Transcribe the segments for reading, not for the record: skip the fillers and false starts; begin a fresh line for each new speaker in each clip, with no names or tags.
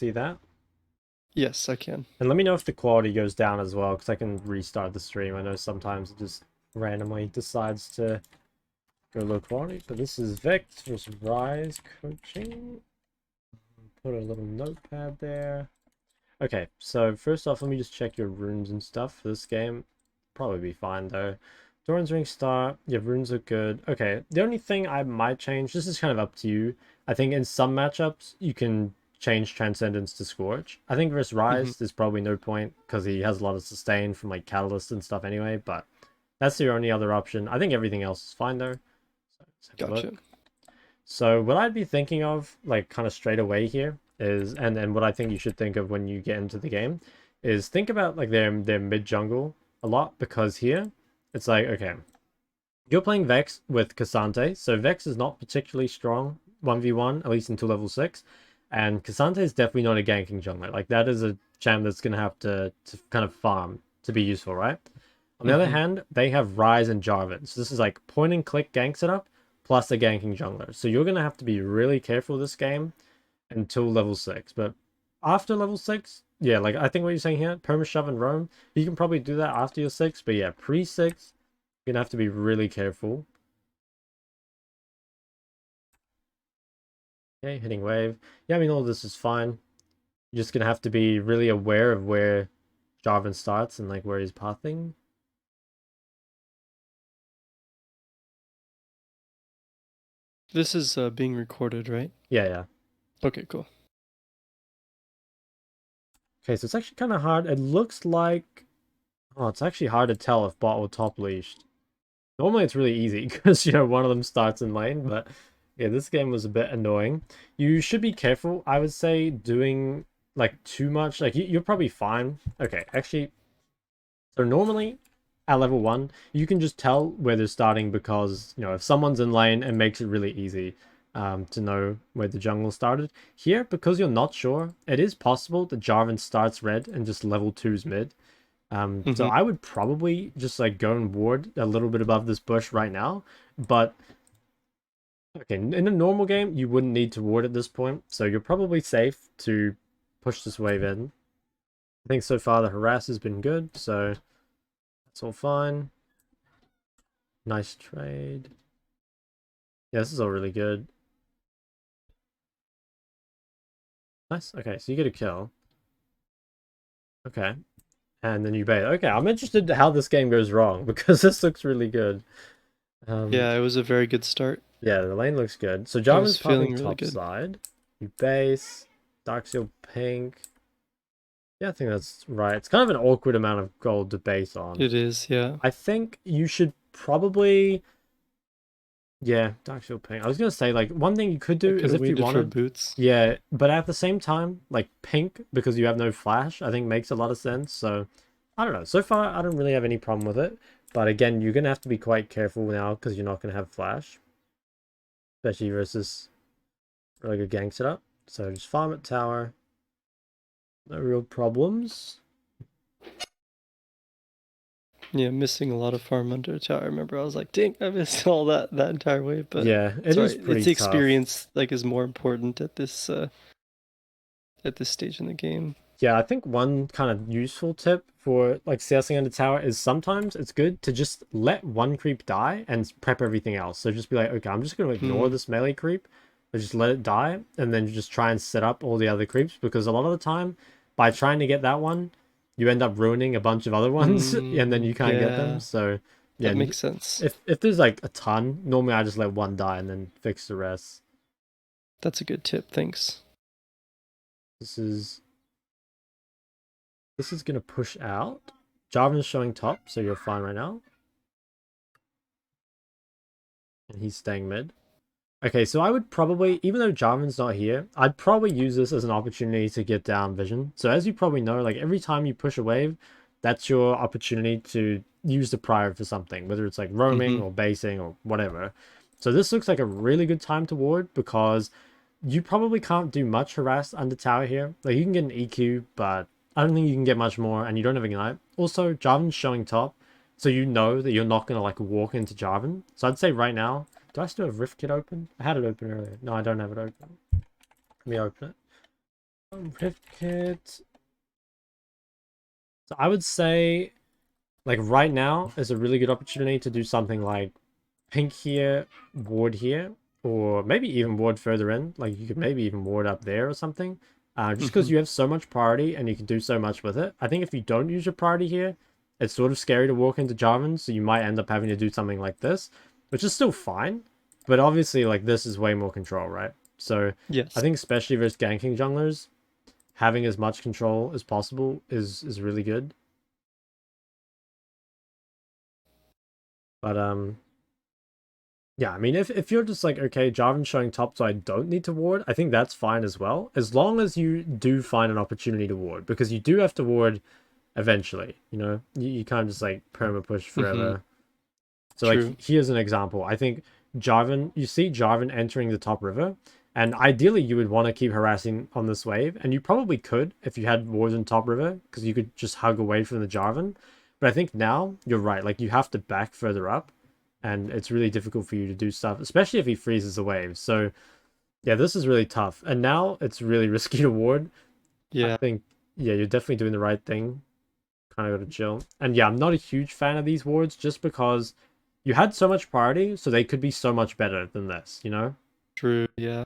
see that?
Yes, I can.
And let me know if the quality goes down as well, because I can restart the stream. I know sometimes it just randomly decides to go low quality. But this is Vex versus Ryze coaching. Put a little notepad there. Okay, so first off, let me just check your runes and stuff for this game. Probably be fine though. Doran's Ring start. Your runes are good. Okay, the only thing I might change, this is kind of up to you. I think in some matchups, you can change Transcendence to Scorch. I think versus
Hmm.
Ryze, there's probably no point because he has a lot of sustain from like Catalyst and stuff anyway, but that's the only other option. I think everything else is fine though. So let's have a
Gotcha.
look. So what I'd be thinking of, like kind of straight away here, is and what I think you should think of when you get into the game, is think about like their mid jungle a lot because here it's like okay, you're playing Vex with Cassante, so Vex is not particularly strong 1v1 at least until level 6, and Cassante is definitely not a ganking jungler. Like that is a champ that's gonna have to kind of farm to be useful, right? On the other
Hmm.
hand, they have Ryze and Jarvan. So this is like point and click gank setup plus a ganking jungler. So you're gonna have to be really careful this game until level 6. But after level 6, yeah, like I think what you're saying here, perma shove and roam, you can probably do that after your 6, but yeah, pre-6, you're gonna have to be really careful. Okay, hitting wave. Yeah, I mean all this is fine. You're just gonna have to be really aware of where Jarvan starts and like where he's pathing.
This is being recorded, right?
Yeah, yeah.
Okay, cool.
Okay, so it's actually kind of hard. It looks like oh, it's actually hard to tell if bot or top leashed. Normally it's really easy because, one of them starts in lane, but yeah, this game was a bit annoying. You should be careful, I would say, doing like too much. Like you're probably fine. Okay, actually, so normally at level 1, you can just tell where they're starting because, if someone's in lane, it makes it really easy to know where the jungle started. Here, because you're not sure, it is possible that Jarvan starts red and just level 2's mid. So
Hmm.
I would probably just like go and ward a little bit above this bush right now. But okay, in a normal game, you wouldn't need to ward at this point. So you're probably safe to push this wave in. I think so far the harass has been good, so that's all fine. Nice trade. Yeah, this is all really good. Nice. Okay, so you get a kill. Okay. And then you bait. Okay, I'm interested to how this game goes wrong because this looks really good. Um,
Yeah, it was a very good start.
Yeah, the lane looks good. So
I was
Jarvan's
feeling
pathing
really
top
good.
side. You base. Darkseal pink. Yeah, I think that's right. It's kind of an awkward amount of gold to base on.
It is, yeah.
I think you should probably... Yeah, Darkseal pink. I was going to say, like, one thing you could
I
do
could
is
have
if you
waited for
wanted...
boots.
Yeah, but at the same time, like, pink, because you have no flash, I think makes a lot of sense. So, I don't know. So far, I don't really have any problem with it. But again, you're going to have to be quite careful now because you're not going to have flash. Especially versus really good gang setup. So just farm at tower. No real problems.
Yeah, missing a lot of farm under a tower. I remember I was like, dang, I missed all that entire wave, but
Yeah, it
it's
is
alright. It's
pretty
the
tough.
experience like is more important at this stage in the game.
Yeah, I think one kind of useful tip for like CSing under tower is sometimes it's good to just let one creep die and prep everything else. So just be like, okay, I'm just going to ignore
Hmm.
this melee creep, but just let it die, and then just try and set up all the other creeps because a lot of the time, by trying to get that one, you end up ruining a bunch of other ones, and then you can't get them.
Yeah,
So
that
yeah,
makes sense.
if there's like a ton, normally I just let one die and then fix the rest.
That's a good tip. Thanks.
This is gonna push out. Jarvan is showing top, so you're fine right now. And he's staying mid. Okay, so I would probably, even though Jarvan's not here, I'd probably use this as an opportunity to get down vision. So as you probably know, like every time you push a wave, that's your opportunity to use the prior for something, whether it's like roaming
Hmm.
or basing or whatever. So this looks like a really good time to ward because you probably can't do much harass under tower here. Like you can get an EQ, but I don't think you can get much more, and you don't have Ignite. Also, Jarvan's showing top, so you know that you're not gonna like walk into Jarvan. So I'd say right now, do I still have Rift Kit open? I had it open earlier. No, I don't have it open. Let me open it. Rift kit. So I would say, like right now is a really good opportunity to do something like pink here, ward here, or maybe even ward further in. Like you could maybe even ward up there or something. Just because
Mm-hmm.
you have so much priority and you can do so much with it. I think if you don't use your priority here, it's sort of scary to walk into Jarvan, so you might end up having to do something like this, which is still fine. But obviously, like this is way more control, right? So I
Yes.
think especially versus ganking junglers, having as much control as possible is really good. But yeah, I mean, if you're just like, okay, Jarvan's showing top, so I don't need to ward, I think that's fine as well, as long as you do find an opportunity to ward, because you do have to ward eventually, you know? You can't just like perma push
Mm-hmm.
forever. So like,
True.
here's an example. I think Jarvan, you see Jarvan entering the top river, and ideally you would want to keep harassing on this wave, and you probably could if you had wards in top river, because you could just hug away from the Jarvan. But I think now you're right, like you have to back further up, and it's really difficult for you to do stuff, especially if he freezes the waves. So yeah, this is really tough. And now it's really risky to ward. I
Yeah.
think yeah, you're definitely doing the right thing. Kind of got to chill. And yeah, I'm not a huge fan of these wards just because you had so much priority, so they could be so much better than this, you know?
True. Yeah.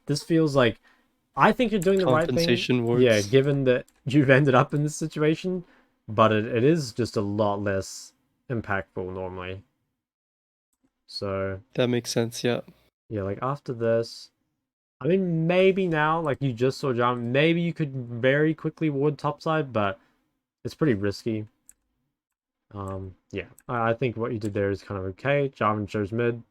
This feels like I think you're doing the right thing,
Compensation
yeah,
wards.
given that you've ended up in this situation, but it is just a lot less impactful normally. So
That makes sense. Yeah.
yeah, like after this, I mean maybe now, like you just saw John, maybe you could very quickly ward topside, but it's pretty risky. Yeah, I think what you did there is kind of okay. Jarvan shows mid.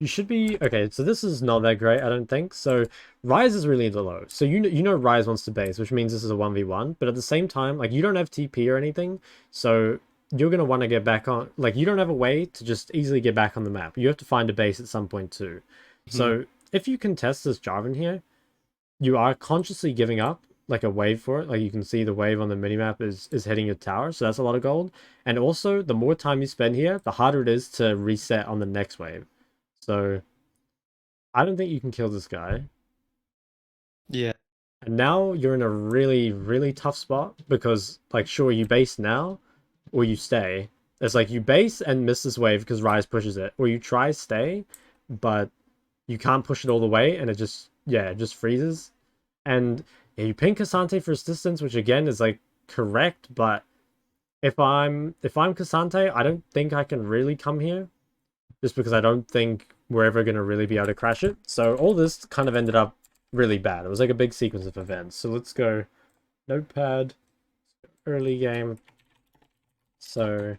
You should be okay. So this is not that great, I don't think. So Ryze is really low. So you know Ryze wants to base, which means this is a 1v1. But at the same time, like you don't have TP or anything, so you're gonna want to get back on. Like you don't have a way to just easily get back on the map. You have to find a base at some point too.
Mm-hmm.
So if you contest this Jarvan here, you are consciously giving up like a wave for it. Like you can see the wave on the minimap is hitting your tower, so that's a lot of gold. And also, the more time you spend here, the harder it is to reset on the next wave. So I don't think you can kill this guy.
Yeah.
And now you're in a really, really tough spot because, like, sure, you base now or you stay. It's like you base and miss this wave because Ryze pushes it, or you try stay, but you can't push it all the way and it just, yeah, it just freezes. And yeah, you ping Cassante for assistance, which again is like correct, but if I'm Cassante, I don't think I can really come here just because I don't think we're ever gonna really be able to crash it. So all this kind of ended up really bad. It was like a big sequence of events. So let's go notepad, early game. So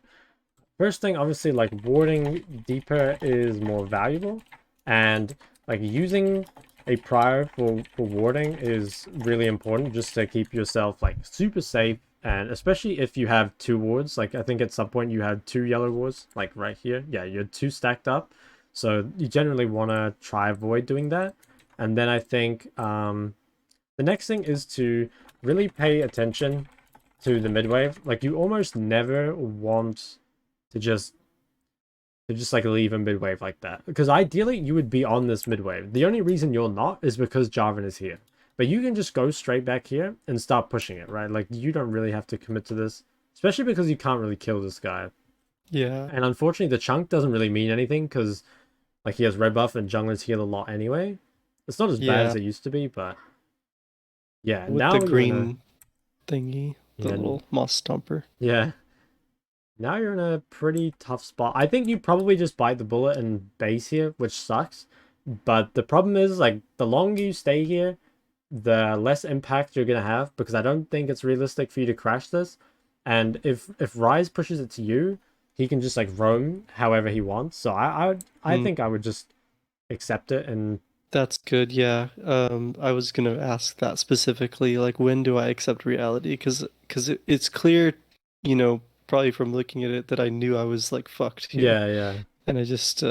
first thing, obviously, like warding deeper is more valuable, and like using a prior for warding is really important just to keep yourself like super safe, and especially if you have two wards. Like I think at some point you had two yellow wards, like right here. Yeah, you had two stacked up, so you generally want to try avoid doing that. And then I think the next thing is to really pay attention to the mid wave. Like you almost never want to just like leave a mid wave like that. Because ideally you would be on this mid wave. The only reason you're not is because Jarvan is here. But you can just go straight back here and start pushing it, right? Like you don't really have to commit to this. Especially because you can't really kill this guy.
Yeah.
And unfortunately the chunk doesn't really mean anything because like he has red buff and junglers heal a lot anyway. It's not as bad
Yeah.
as it used to be, but yeah,
With the
now you're in a
green thingy, the
yeah,
little moss stomper.
yeah. Now you're in a pretty tough spot. I think you probably just bite the bullet and base here, which sucks. But the problem is, like, the longer you stay here, the less impact you're gonna have because I don't think it's realistic for you to crash this. And if Ryze pushes it to you, he can just like roam however he wants. So I
Mm,
think I would just accept it and
that's good. Yeah. I was gonna ask that specifically. Like, when do I accept reality? Because it's clear, probably from looking at it that I knew I was like fucked here,
yeah, yeah.
and I just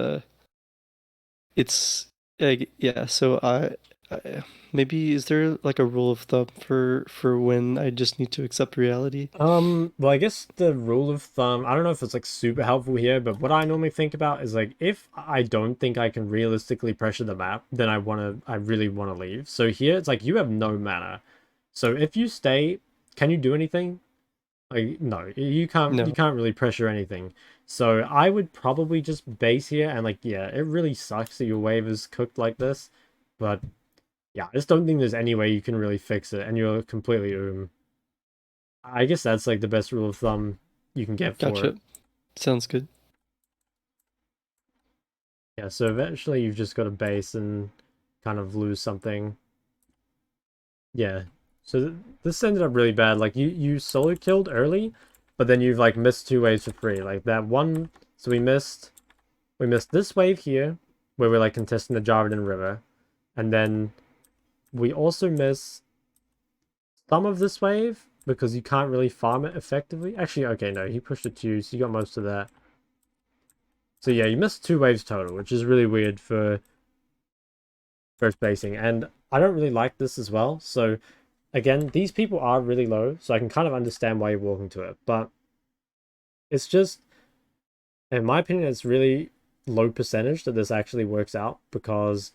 it's yeah. So Maybe is there like a rule of thumb for when I just need to accept reality?
Well, I guess the rule of thumb, I don't know if it's like super helpful here, but what I normally think about is like if I don't think I can realistically pressure the map, then I really wanna leave. So here it's like you have no mana. So if you stay, can you do anything? Like no, you
No.
can't really pressure anything. So I would probably just base here and like yeah, it really sucks that your wave is cooked like this, but yeah, I just don't think there's any way you can really fix it and you're completely I guess that's like the best rule of thumb you can get for it.
Gotcha. Sounds good.
Yeah, so eventually you've just got to base and kind of lose something. Yeah. So this ended up really bad. Like you solo killed early, but then you've like missed two waves for free. Like that one, so we missed this wave here where we're like contesting the Jarvan River, and then we also miss some of this wave because you can't really farm it effectively. Actually, okay, no, he pushed it to you, so you got most of that. So yeah, you missed two waves total, which is really weird for first basing. And I don't really like this as well. So again, these people are really low, so I can kind of understand why you're walking to it. But it's just, in my opinion, it's really low percentage that this actually works out because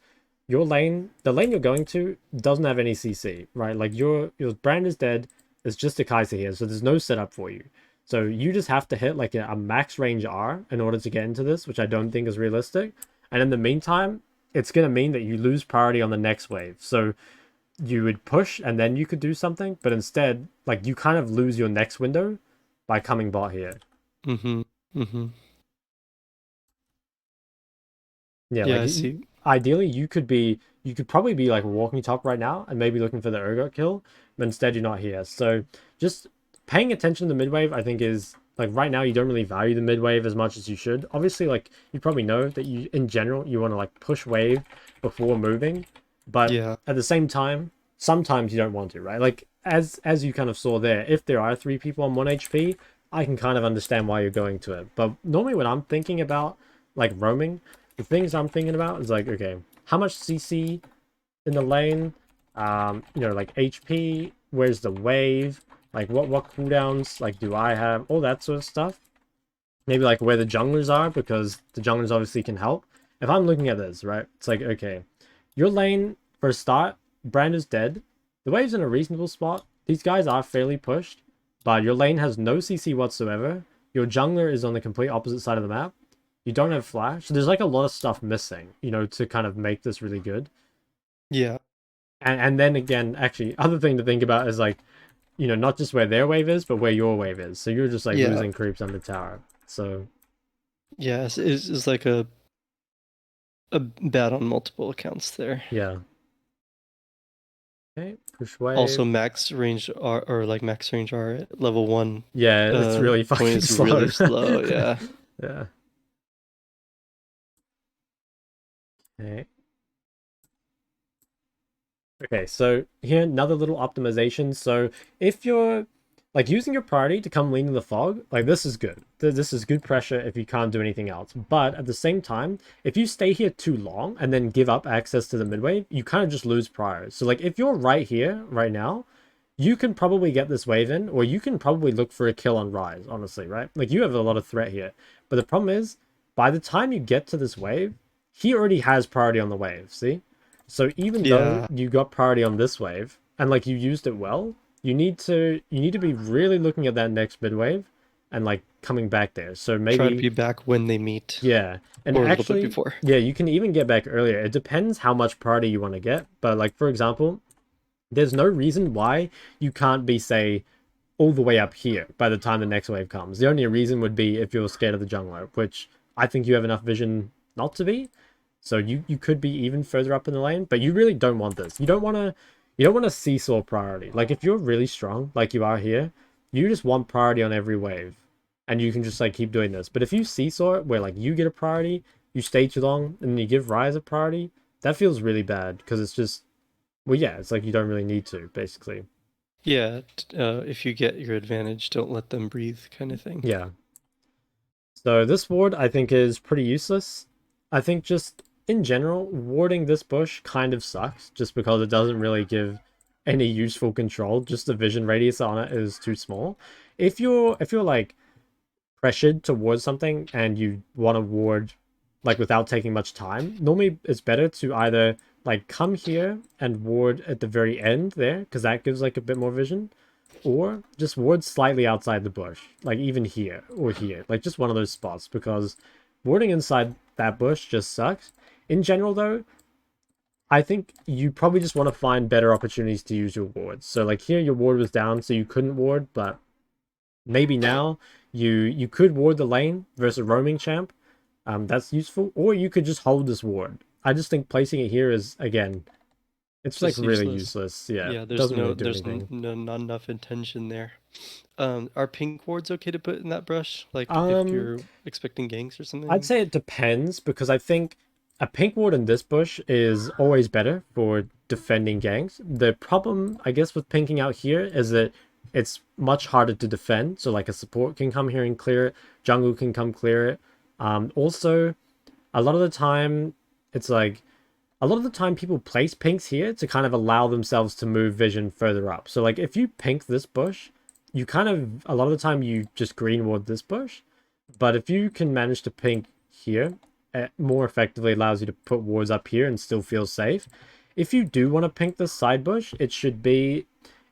your lane, the lane you're going to, doesn't have any CC, right? Like your brand is dead. It's just a Kaiser here, so there's no setup for you. So you just have to hit like a max range R in order to get into this, which I don't think is realistic. And in the meantime, it's gonna mean that you lose priority on the next wave. So you would push and then you could do something, but instead, like you kind of lose your next window by coming bot here.
Mm-hmm. Mm-hmm.
Yeah,
Yeah,
like
I see.
ideally you could probably be like walking top right now and maybe looking for the Urgot kill, but instead you're not here. So just paying attention to the mid wave, I think is like right now you don't really value the mid wave as much as you should. Obviously, like you probably know that you in general you want to like push wave before moving, but
Yeah.
at the same time, sometimes you don't want to, right? Like as you kind of saw there, if there are three people on 1 HP, I can kind of understand why you're going to it. But normally when I'm thinking about like roaming, the things I'm thinking about is like, okay, how much CC in the lane? You know, like HP, where's the wave? Like what cooldowns like do I have? All that sort of stuff. Maybe like where the junglers are, because the junglers obviously can help. If I'm looking at this, right, it's like, okay, your lane for a start, Brand is dead. The wave's in a reasonable spot. These guys are fairly pushed, but your lane has no CC whatsoever. Your jungler is on the complete opposite side of the map. You don't have flash. So there's like a lot of stuff missing, you know, to kind of make this really good.
Yeah.
And then again, actually, other thing to think about is like, you know, not just where their wave is, but where your wave is. So you're just like
Yeah.
losing creeps under tower. So
Yeah. It's like a bad on multiple accounts there.
yeah. Okay, push
Also,
wave.
max range R or like max range R at level one
Yeah, it's really
point
fucking
is
slow.
really slow. Yeah.
Yeah. Okay. Okay, so here another little optimization. So if you're like using your priority to come lean in the fog, like this is good. This is good pressure if you can't do anything else. But at the same time, if you stay here too long and then give up access to the midway, you kind of just lose priors. So like if you're right here, right now, you can probably get this wave in, or you can probably look for a kill on Ryze, honestly, right? Like you have a lot of threat here. But the problem is, by the time you get to this wave, he already has priority on the wave, see? So even though
Yeah.
you got priority on this wave and like you used it well, you need to be really looking at that next mid wave and like coming back there. So
Try to
maybe
be back when they meet,
yeah. And
or a little bit
actually,
before.
yeah, you can even get back earlier. It depends how much priority you want to get. But like for example, there's no reason why you can't be say all the way up here by the time the next wave comes. The only reason would be if you're scared of the jungler, which I think you have enough vision not to be. So you could be even further up in the lane, but you really don't want this. You don't want to seesaw priority. Like if you're really strong, like you are here, you just want priority on every wave. And you can just like keep doing this. But if you seesaw it where like you get a priority, you stay too long, and then you give Ryze a priority, that feels really bad because it's just well yeah, it's like you don't really need to, basically.
Yeah. If you get your advantage, don't let them breathe, kind of thing.
Yeah. So this ward I think is pretty useless. I think just in general, warding this bush kind of sucks just because it doesn't really give any useful control. Just the vision radius on it is too small. If you're like pressured towards something and you want to ward like without taking much time, normally it's better to either like come here and ward at the very end there because that gives like a bit more vision, or just ward slightly outside the bush, like even here or here, like just one of those spots, because warding inside that bush just sucks. In general, though, I think you probably just want to find better opportunities to use your wards. So like here, your ward was down, so you couldn't ward, but maybe now you could ward the lane versus a roaming champ. That's useful, or you could just hold this ward. I just think placing it here is, again, it's like
Just
really
useless.
useless. Yeah,
Yeah,
doesn't really do
there's
anything.
not enough intention there. Are pink wards okay to put in that brush? Like if
Um,
you're expecting ganks or
I'd
something?
say it depends, because I think a pink ward in this bush is always better for defending ganks. The problem, I guess, with pinking out here is that it's much harder to defend. So like a support can come here and clear it, jungle can come clear it. Also, a lot of the time, it's like a lot of the time people place pinks here to kind of allow themselves to move vision further up. So like if you pink this bush, you kind of a lot of the time you just green ward this bush. But if you can manage to pink here, it more effectively allows you to put wards up here and still feel safe. If you do want to pink this side bush, it should be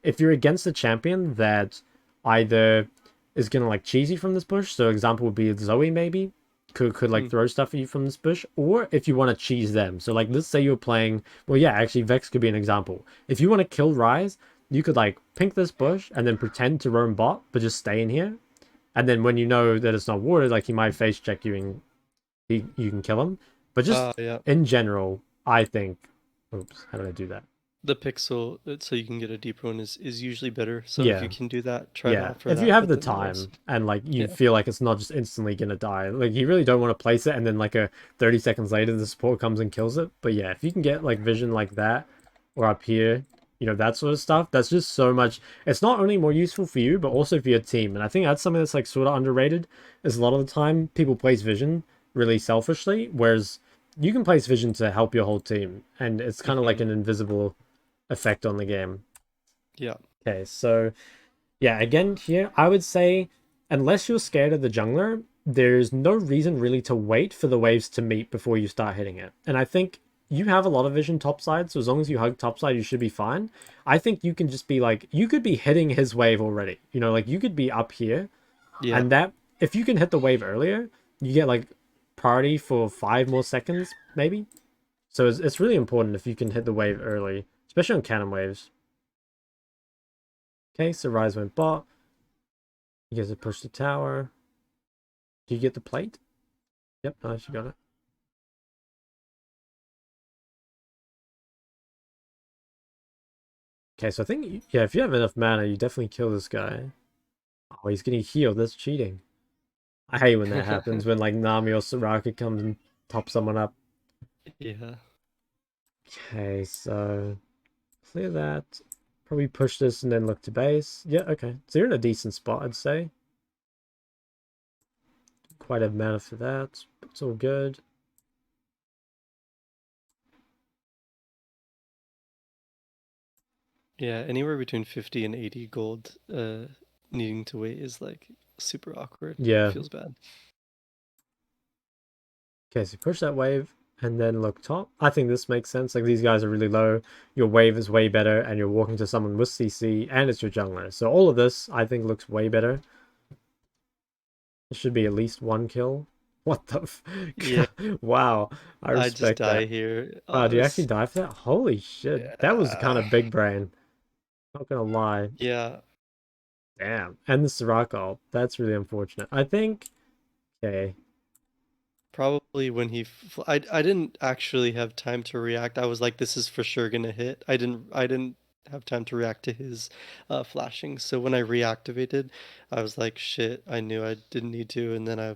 if you're against a champion that either is gonna like cheesy from this bush. So example would be Zoe maybe could like
Hmm.
throw stuff at you from this bush, or if you want to cheese them. So like let's say you're playing, well yeah, actually Vex could be an example. If you want to kill Ryze, you could like pink this bush and then pretend to roam bot, but just stay in here. And then when you know that it's not warded, like he might face check you and you can kill him. But just
Yeah.
in general, I think. Oops, how did I do that?
The pixel, so you can get a deep rune is usually better. So if
Yeah,
you can do that, try to
yeah.
opt for
If you
that.
have
But
the
then the rest,
time and like you
yeah,
feel like it's not just instantly gonna die, like you really don't want to place it and then like a 30 seconds later the support comes and kills it. But yeah, if you can get like vision like that or up here, that sort of stuff, that's just so much. It's not only more useful for you, but also for your team. And I think that's something that's like sort of underrated. Is a lot of the time people place vision really selfishly, whereas you can place vision to help your whole team, and it's kind of like
hmm,
an invisible effect on the game.
yeah,
Okay, so yeah, again here, I would say unless you're scared of the jungler, there's no reason really to wait for the waves to meet before you start hitting it. And I think you have a lot of vision topside, so as long as you hug topside, you should be fine. I think you can just be like, you could be hitting his wave already. Like you could be up here,
yeah.
and that if you can hit the wave earlier, you get like priority for 5 more seconds, maybe. So it's really important if you can hit the wave early, especially on cannon waves. Okay, so Ryze went bot. You guys have pushed the tower. Do you get the plate? Yep, nice, you got it. Okay, so I think, yeah, if you have enough mana, you definitely kill this guy. Oh, he's getting healed. That's cheating. I hate when that happens, when like Nami or Soraka comes and top someone up.
Yeah.
Okay, so clear that. Probably push this and then look to base. Yeah, okay. So you're in a decent spot, I'd say. Quite a mana for that. It's all good.
Yeah, anywhere between 50 and 80 gold needing to wait is like super awkward.
Yeah.
Feels bad.
Okay, so push that wave and then look top. I think this makes sense. Like these guys are really low. Your wave is way better, and you're walking to someone with CC, and it's your jungler. So all of this, I think, looks way better. It should be at least one kill. What the
Yeah,
wow, I
I just
respect
die
that.
here.
Wow, do you actually
This,
die for that? Holy shit. That was kind
yeah.
of big brain. Not gonna lie.
Yeah,
Damn. And the Sirach ult. That's really unfortunate. I think okay.
probably when I didn't actually have time to react. I was like, this is for sure gonna hit. I didn't have time to react to his flashing. So when I reactivated, I was like, shit, I knew I didn't need to, and then I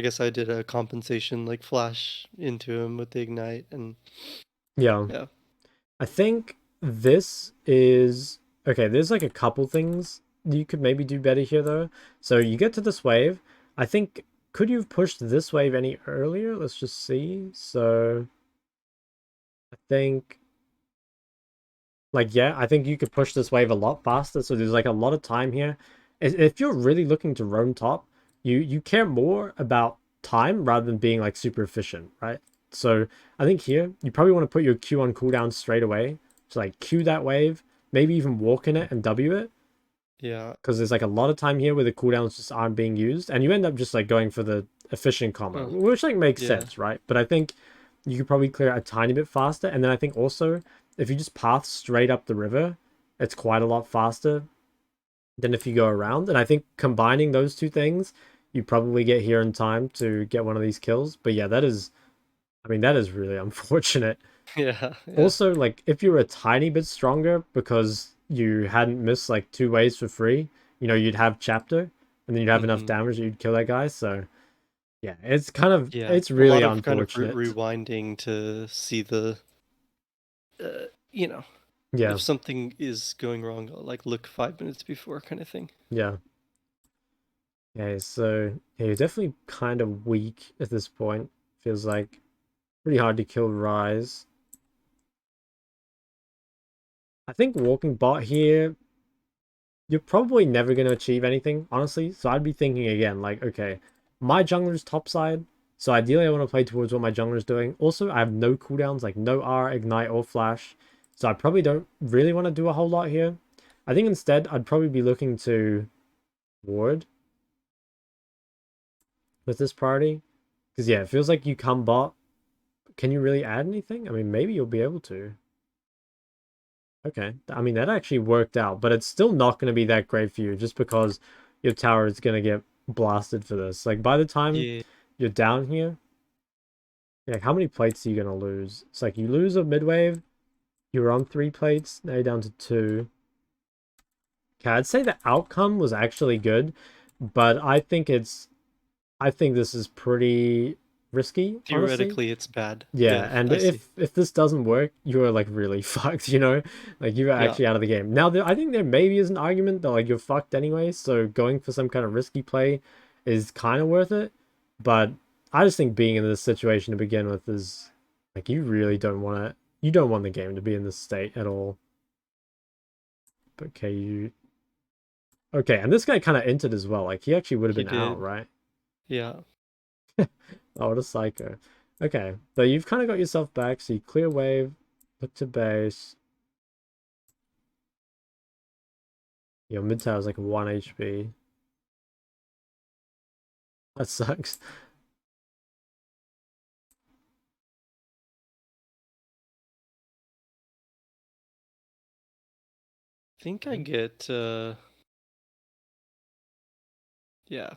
guess I did a compensation like flash into him with the ignite, and
Yeah.
yeah.
I think this is okay. There's like a couple things you could maybe do better here though. So you get to this wave. I think could you have pushed this wave any earlier? Let's just see. So think, like, yeah, I think you could push this wave a lot faster. So there's like a lot of time here. If you're really looking to roam top, you care more about time rather than being like super efficient, right? So I think here you probably want to put your Q on cooldown straight away. So like Q that wave, maybe even walk in it and W it.
Yeah.
Because there's like a lot of time here where the cooldowns just aren't being used, and you end up just like going for the efficient combo,
Uh,
which like makes
yeah.
sense, right? But I think you could probably clear a tiny bit faster, and then I think also if you just path straight up the river, it's quite a lot faster than if you go around. And I think combining those two things, you probably get here in time to get one of these kills. But yeah, that is, I mean, that is really unfortunate.
Yeah. Yeah.
Also, like, if you were a tiny bit stronger because you hadn't missed like two waves for free, you'd have chapter, and then you'd have enough
Mm-hmm.
damage that you'd kill that guy. So yeah, it's kind of
Yeah.
it's
A
really
lot of kind of
unfortunate.
rewinding to see the, you know,
Yeah,
if something is going wrong, I'll, like look 5 minutes before kind of thing.
yeah, yeah. So yeah, you're definitely kind of weak at this point. Feels like pretty hard to kill Ryze. I think walking bot here, you're probably never going to achieve anything, honestly. So I'd be thinking again, like, okay, my jungler's topside. So ideally, I want to play towards what my jungler's doing. Also, I have no cooldowns, like no R, Ignite, or Flash. So I probably don't really want to do a whole lot here. I think instead, I'd probably be looking to ward with this priority. Because, yeah, it feels like you come bot. Can you really add anything? I mean, maybe you'll be able to. Okay. I mean, that actually worked out, but it's still not going to be that great for you just because your tower is going to get blasted for this. Like, by the time
Yeah.
you're down here, like, how many plates are you going to lose? It's like you lose a mid wave, you're on 3 plates, now you're down to 2. Okay, I'd say the outcome was actually good, but I think this is pretty risky, honestly.
Theoretically, it's bad.
Yeah,
Yeah,
and
I see.
if this doesn't work, you're like really fucked, Like you're
Yeah.
actually out of the game. Now, I think there maybe is an argument that like you're fucked anyway, so going for some kind of risky play is kind of worth it. But I just think being in this situation to begin with is like you don't want the game to be in this state at all. But okay, and this guy kind of entered as well. Like he actually would have
He
been out,
did.
right?
Yeah.
Oh, what a psycho. Okay, so you've kind of got yourself back. So you clear wave, look to base. Your mid tower is like 1 HP. That sucks.
I think I get yeah.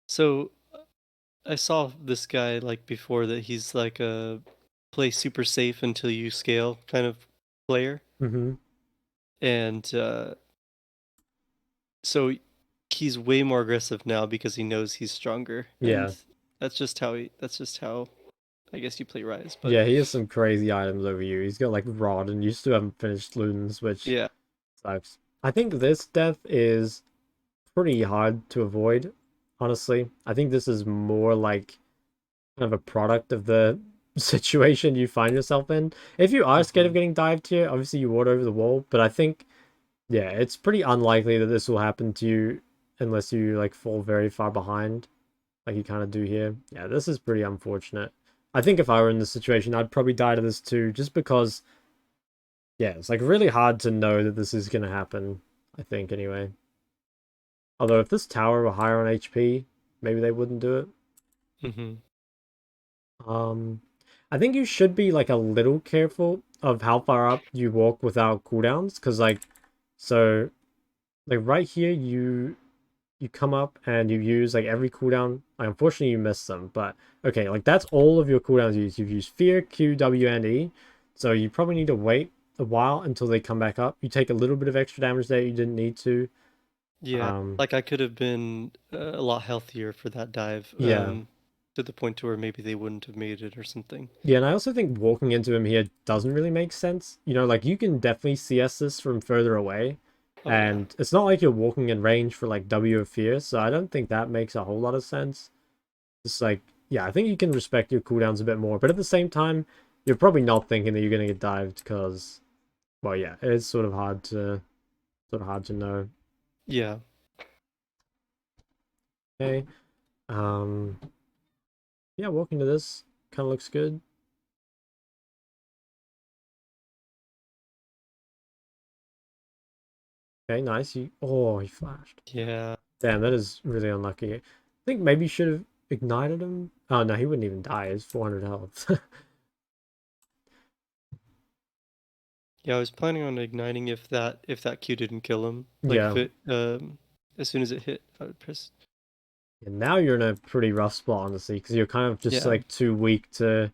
So I saw this guy like before that he's like a play super safe until you scale kind of player.
Mm-hmm.
And so he's way more aggressive now because he knows he's stronger.
Yeah.
And that's just how I guess you play Ryze, but
Yeah, he has some crazy items over you. He's got like Rod and you still haven't finished Lunens, which
yeah.
sucks. I think this death is pretty hard to avoid, honestly. I think this is more like kind of a product of the situation you find yourself in. If you are scared of
Hmm.
getting dived here, obviously you ward over the wall, but I think yeah, it's pretty unlikely that this will happen to you unless you like fall very far behind, like you kind of do here. Yeah, this is pretty unfortunate. I think if I were in this situation, I'd probably die to this too, just because, yeah, it's like really hard to know that this is gonna happen. I think anyway. Although if this tower were higher on HP, maybe they wouldn't do it.
Hmm.
Um, I think you should be like a little careful of how far up you walk without cooldowns, because like, so like right here you come up and you use like every cooldown. Like, unfortunately, you missed some, but okay, like that's all of your cooldowns used. You've used Fear, Q, W, and E. So you probably need to wait a while until they come back up. You take a little bit of extra damage there you didn't need to.
Yeah. Like I could have been a lot healthier for that dive,
Yeah.
to the point to where maybe they wouldn't have made it or something.
Yeah, and I also think walking into him here doesn't really make sense. Like you can definitely CS this from further away.
Oh yeah.
And it's not like you're walking in range for like W of Fear, so I don't think that makes a whole lot of sense. It's like, yeah, I think you can respect your cooldowns a bit more, but at the same time, you're probably not thinking that you're gonna get dived because, well, yeah, it's sort of hard to know.
Yeah.
Okay. Um. Yeah, walking to this kind of looks good. Okay, nice. He flashed.
Yeah.
Damn, that is really unlucky. I think maybe you should have ignited him. Oh no, he wouldn't even die. He's 400 health.
Yeah, I was planning on igniting if that Q didn't kill him. Like if
Yeah.
it as soon as it hit, I would press.
And now you're in a pretty rough spot, honestly, because you're kind of just
Yeah.
like too weak to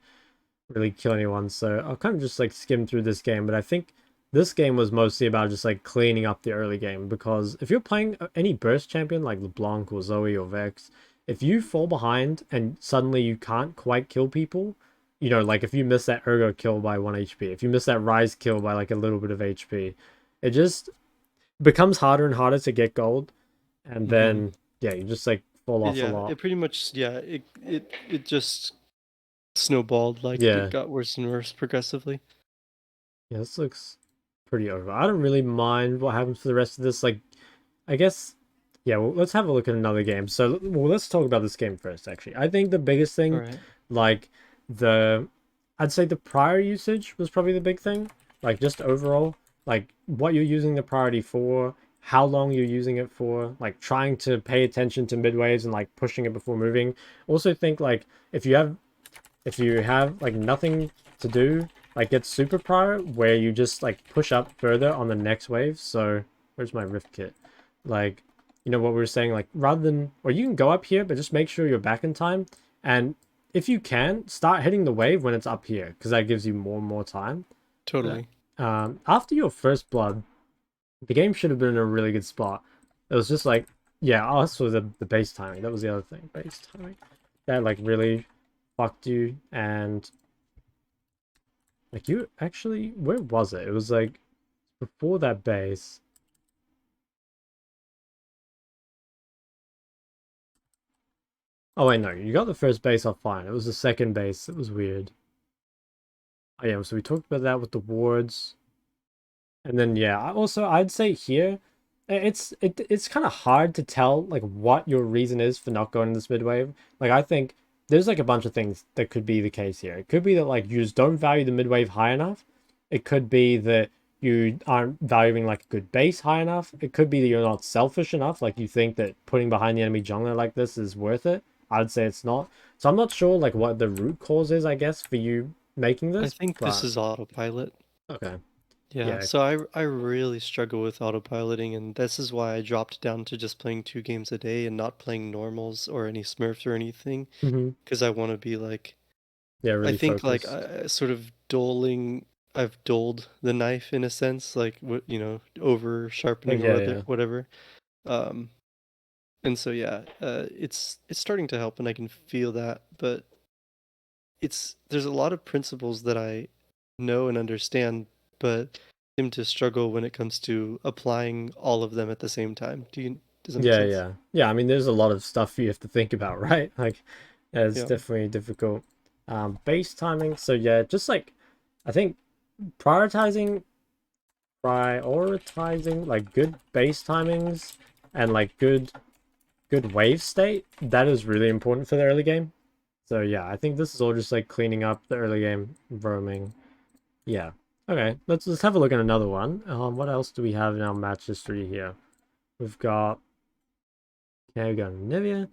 really kill anyone. So I'll kind of just like skim through this game. But I think this game was mostly about just like cleaning up the early game, because if you're playing any burst champion like LeBlanc or Zoe or Vex, if you fall behind and suddenly you can't quite kill people, like if you miss that Ergo kill by 1 HP, if you miss that Ryze kill by like a little bit of HP, it just becomes harder and harder to get gold. And
Mm-hmm.
then, yeah, you just like fall off a
Yeah,
lot.
it pretty much, yeah, it just snowballed, like it
Yeah.
got worse and worse progressively.
Yeah, this looks pretty over. I don't really mind what happens for the rest of this. Like, I guess, yeah, well, let's have a look at another game. So, well, let's talk about this game first, actually. I think the biggest
All
thing,
right.
like, the, I'd say the prior usage was probably the big thing. Like, just overall, like, what you're using the priority for, how long you're using it for, like, trying to pay attention to midways and, like, pushing it before moving. Also think, like, if you have like nothing to do, like get super prior where you just like push up further on the next wave. So where's my rift kit? Like, what we were saying, like rather than, or you can go up here, but just make sure you're back in time. And if you can, start hitting the wave when it's up here, because that gives you more and more time.
Totally.
After your first blood, the game should have been in a really good spot. It was just like, yeah, also the base timing. That was the other thing, base timing. That like really fucked you. And like you actually, where was it? It was like before that base. Oh wait, no, you got the first base off fine. It was the second base that was weird. Oh yeah, so we talked about that with the wards. And then yeah, I'd say here, it's kind of hard to tell like what your reason is for not going this mid wave. Like I think there's like a bunch of things that could be the case here. It could be that like you just don't value the mid wave high enough. It could be that you aren't valuing like a good base high enough. It could be that you're not selfish enough. Like you think that putting behind the enemy jungler like this is worth it. I'd say it's not. So I'm not sure like what the root cause is, I guess, for you making
I
this,
think this
but
is autopilot.
okay.
Yeah,
Yeah.
so I really struggle with autopiloting, and this is why I dropped down to just playing 2 games a day and not playing normals or any smurfs or anything,
Hmm.
because I want to be like,
Yeah,
I
really
think like
focused.
sort of I've dulled the knife in a sense, like what over
Like,
sharpening or
yeah,
whether
yeah.
whatever. Um, and so yeah, it's starting to help, and I can feel that, but there's a lot of principles that I know and understand, but seem to struggle when it comes to applying all of them at the same time. Does that make
Yeah,
sense?
yeah. Yeah, I mean, there's a lot of stuff you have to think about, right? Like, yeah, it's
Yeah.
definitely difficult. Base timing. So yeah, just like, I think prioritizing, prioritizing like good base timings and like good wave state, that is really important for the early game. So yeah, I think this is all just like cleaning up the early game roaming. Yeah. Okay, let's have a look at another one. What else do we have in our match history here? We've got, okay, we got Nivea.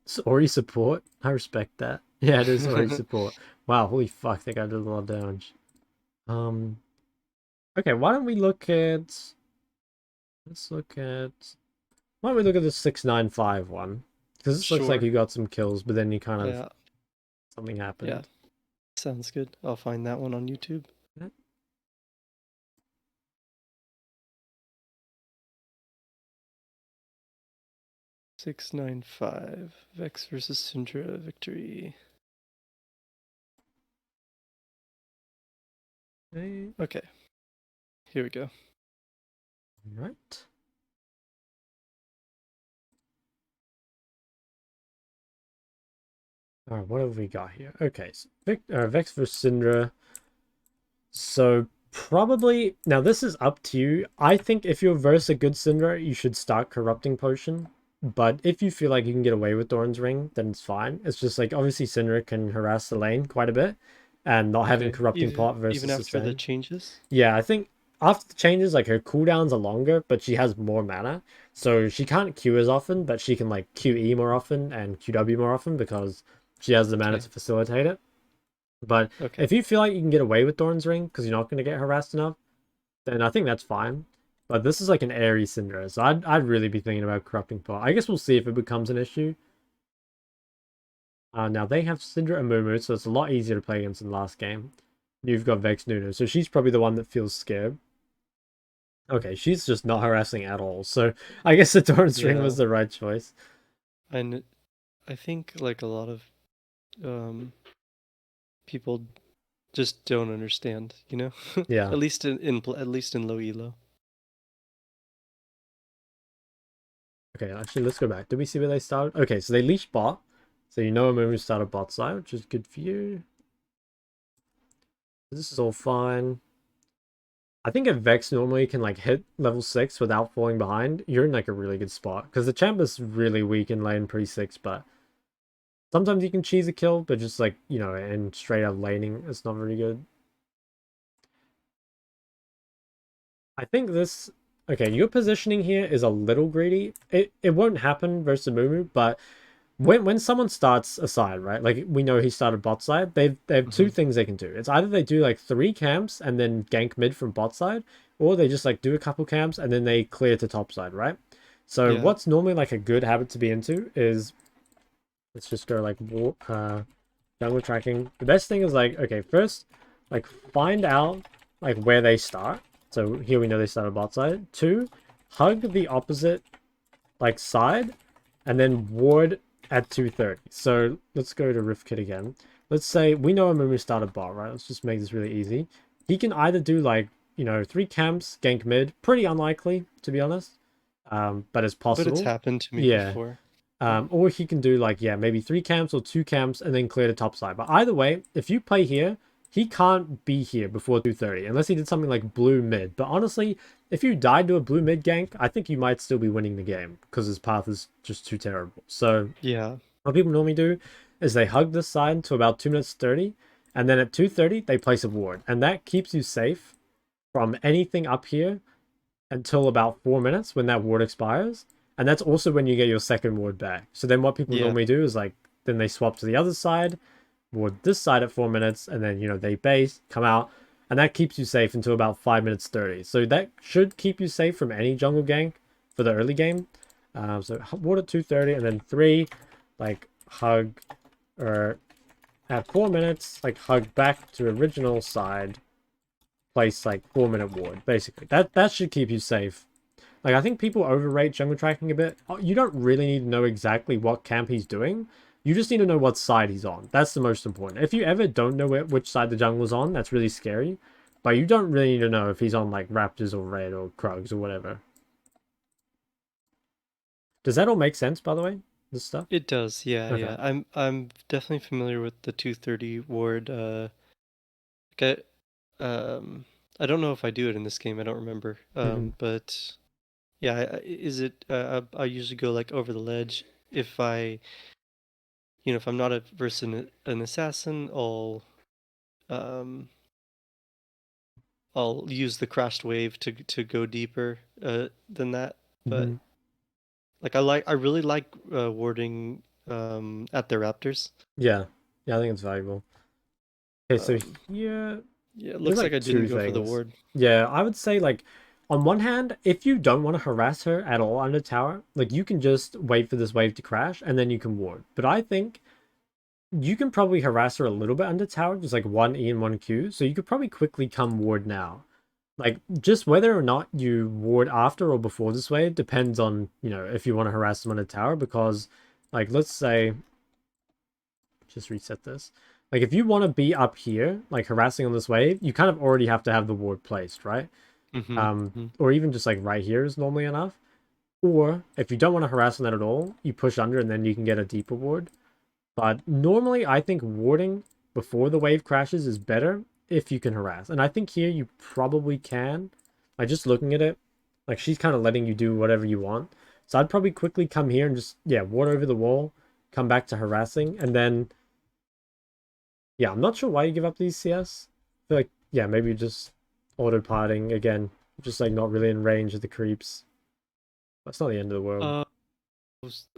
It's Ori support. I respect that. Yeah, it is Ori support. Wow, holy fuck, that guy did a lot of damage. Um, okay, why don't we look at, let's look at, why don't we look at the 695 one? Because this looks like
Sure.
you got some kills, but then you kind of,
Yeah.
something
Yeah.
happened.
Sounds good. I'll find that one on YouTube.
Yeah.
695 Vex versus Syndra victory.
Okay.
Okay. Here we go.
Right. Alright, what have we got here? Okay, so Vex versus Syndra. So probably now this is up to you. I think if you're versus a good Syndra, you should start Corrupting Potion. But if you feel like you can get away with Doran's Ring, then it's fine. It's just like obviously Syndra can harass the lane quite a bit, and not having
Okay.
Corrupting
Even
Pot
even
versus
after the
Sustain.
changes?
Yeah, I think after the changes, like her cooldowns are longer, but she has more mana. So she can't Q as often, but she can like QE more often and QW more often because she has the mana
Okay.
to facilitate it. But
Okay.
if you feel like you can get away with Doran's Ring because you're not going to get harassed enough, then I think that's fine. But this is like an airy Syndra, so I'd really be thinking about Corrupting Pot. I guess we'll see if it becomes an issue. Now they have Syndra and Mumu, so it's a lot easier to play against in the last game. You've got Vex Nunu, so she's probably the one that feels scared. Okay, she's just not harassing at all, so I guess the Doran's Ring
Yeah.
was the right choice.
And I think like a lot of um people just don't understand, you know?
Yeah.
At least at least in low elo.
Okay, actually, let's go back. Did we see where they started? Okay, so they leashed bot. So you know a Mumu started bot side, which is good for you. This is all fine. I think if Vex normally can like hit level 6 without falling behind, you're in like a really good spot. Because the champ is really weak in lane pre-6, but sometimes you can cheese a kill, but just like, you know, in straight up laning, it's not very good. I think this... Okay, your positioning here is a little greedy. It won't happen versus Mumu, but when someone starts a side, right? Like we know he started bot side, they have two
Hmm.
things they can do. It's either they do like 3 camps and then gank mid from bot side, or they just like do a couple camps and then they clear to top side, right? So
Yeah.
what's normally like a good habit to be into is let's just go like jungle tracking. The best thing is like okay, first like find out like where they start. So here we know they started bot side. 2, hug the opposite like side and then ward at 230. So let's go to Rift Kit again. Let's say we know Amumu started bot, right? Let's just make this really easy. He can either do like, you know, 3 camps, gank mid. Pretty unlikely, to be honest. But it's
But it's
possible.
happened to me
Yeah.
before.
Or he can do like, yeah, maybe 3 camps or 2 camps and then clear the top side. But either way, if you play here, he can't be here before 230 unless he did something like blue mid. But honestly, if you died to a blue mid gank, I think you might still be winning the game because his path is just too terrible. So
Yeah.
what people normally do is they hug this side to about 2 minutes 30, and then at 230 they place a ward. And that keeps you safe from anything up here until about 4 minutes when that ward expires. And that's also when you get your second ward back. So then what people
Yeah.
normally do is like, then they swap to the other side, ward this side at 4 minutes, and then, you know, they base, come out, and that keeps you safe until about 5 minutes 30. So that should keep you safe from any jungle gank for the early game. So ward at 230, and then 3, like, hug, or at 4 minutes, like, hug back to original side, place, like, 4-minute ward, basically. That should keep you safe. Like, I think people overrate jungle tracking a bit. You don't really need to know exactly what camp he's doing. You just need to know what side he's on. That's the most important. If you ever don't know which side the jungle's on, that's really scary. But you don't really need to know if he's on, like, Raptors or Red or Krugs or whatever. Does that all make sense, by the way? This stuff?
It does. Yeah,
Okay.
yeah. I'm definitely familiar with the 230 ward like I don't know if I do it in this game. I don't remember.
Hmm.
But yeah, is it I usually go like over the ledge if if I'm not a versus an assassin, um I'll use the crashed wave to go deeper than that. But
Hmm.
I really like warding at the Raptors.
Yeah. Yeah, I think it's valuable. Okay, so
Um
here,
yeah, it
there's
looks like
like
I didn't
two
go for the
things.
ward.
Yeah, I would say like on one hand, if you don't want to harass her at all under tower, like you can just wait for this wave to crash and then you can ward. But I think you can probably harass her a little bit under tower, just like 1 E and 1 Q. So you could probably quickly come ward now. Like just whether or not you ward after or before this wave depends on, you know, if you want to harass them under tower because like let's say just reset this. Like if you want to be up here, like harassing on this wave, you kind of already have to have the ward placed, right?
Mm-hmm. Hmm.
Or even just like right here is normally enough. Or if you don't want to harass on that at all, you push under and then you can get a deeper ward. But normally, I think warding before the wave crashes is better if you can harass. And I think here you probably can. Like, just looking at it, like, she's kind of letting you do whatever you want. So I'd probably quickly come here and just, yeah, ward over the wall, come back to harassing, and then, yeah, I'm not sure why you give up these CS. I feel like, yeah, maybe just auto-parting again, just, like, not really in range of the creeps. That's not the end of the world.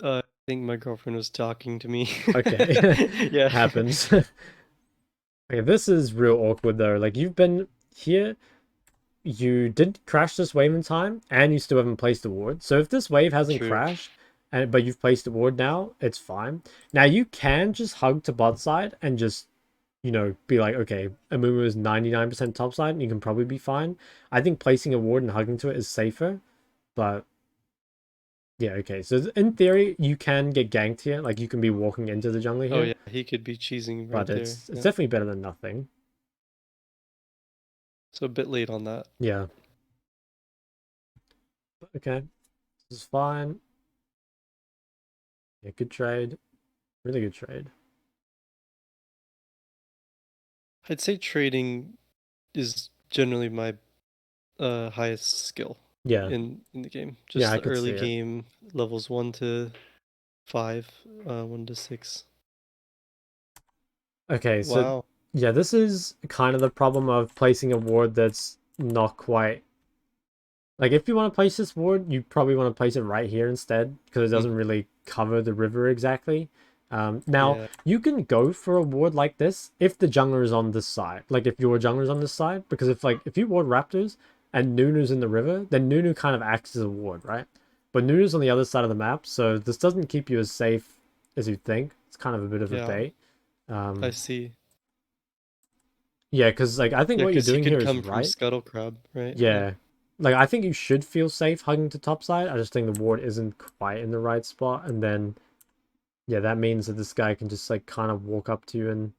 I think my girlfriend was talking to me.
Okay,
Yeah.
happens. Okay, this is real awkward though. Like, you've been here, you did crash this wave in time, and you still haven't placed a ward. So if this wave hasn't
True.
crashed, but you've placed a ward now, it's fine. Now you can just hug to bot side and just, be like, okay, Amumu is 99% top side, and you can probably be fine. I think placing a ward and hugging to it is safer, but yeah, okay. So in theory, you can get ganked here. Like, you can be walking into the jungler
Oh
here,
yeah, he could be cheesing right
but
there.
it's
Yeah.
definitely better than nothing.
So a bit late on that.
Yeah. Okay. This is fine. Yeah, good trade. Really good trade.
I'd say trading is generally my highest skill
Yeah.
in the game.
Yeah,
Just
I
the
could see
early
it.
game levels 1 to 5, 1 to 6.
Okay, so
Wow.
yeah, this is kind of the problem of placing a ward that's not quite like, if you want to place this ward, you probably want to place it right here instead because it doesn't
Mhm.
really cover the river exactly. Now
Yeah.
you can go for a ward like this if the jungler is on this side. Like, if your jungler is on this side, because if you ward Raptors and Nunu's in the river, then Nunu kind of acts as a ward, right? But Nunu's on the other side of the map, so this doesn't keep you as safe as you think. It's kind of a bit of a
Yeah.
bait.
I
Um,
see.
yeah, because like I think
Yeah,
what you're
because he
doing
could
here is
come from
right.
Scuttle Crab, right? Yeah.
Yeah. Like, I think you should feel safe hugging to top side. I just think the ward isn't quite in the right spot. And then, yeah, that means that this guy can just, like, kind of walk up to you and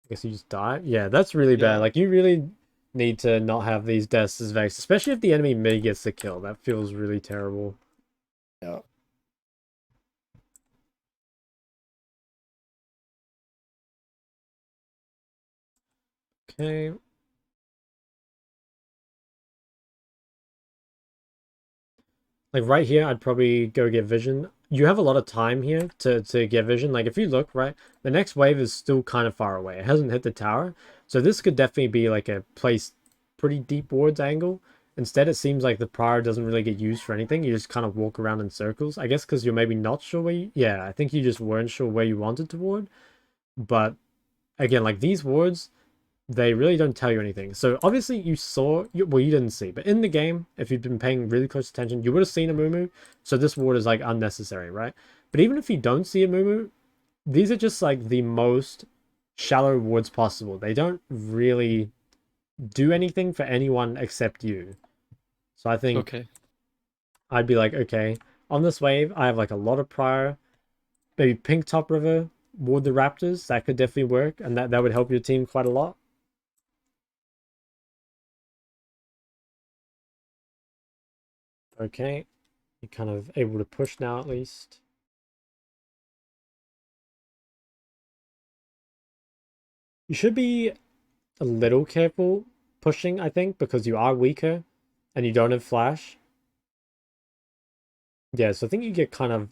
I guess you just die. Yeah, that's really bad.
Yeah.
Like, you really need to not have these deaths as vexed, especially if the enemy mid gets the kill. That feels really terrible.
Yeah.
Okay. Like, right here, I'd probably go get vision. You have a lot of time here to get vision. Like, if you look, right, the next wave is still kind of far away. It hasn't hit the tower. So this could definitely be like a place pretty deep wards angle. Instead, it seems like the prior doesn't really get used for anything. You just kind of walk around in circles. I guess because you're maybe not sure where you... Yeah, I think you just weren't sure where you wanted to ward. But again, like, these wards, they really don't tell you anything. So obviously you saw, well, you didn't see, but in the game, if you've been paying really close attention, you would have seen a Mumu. So this ward is like unnecessary, right? But even if you don't see a Mumu, these are just like the most shallow wards possible. They don't really do anything for anyone except you. So I think
Okay.
I'd be like, okay, on this wave, I have like a lot of prior, maybe pink top river, ward the Raptors. That could definitely work, and that would help your team quite a lot. Okay. You're kind of able to push now, at least. You should be a little careful pushing, I think, because you are weaker and you don't have flash. Yeah, so I think you get kind of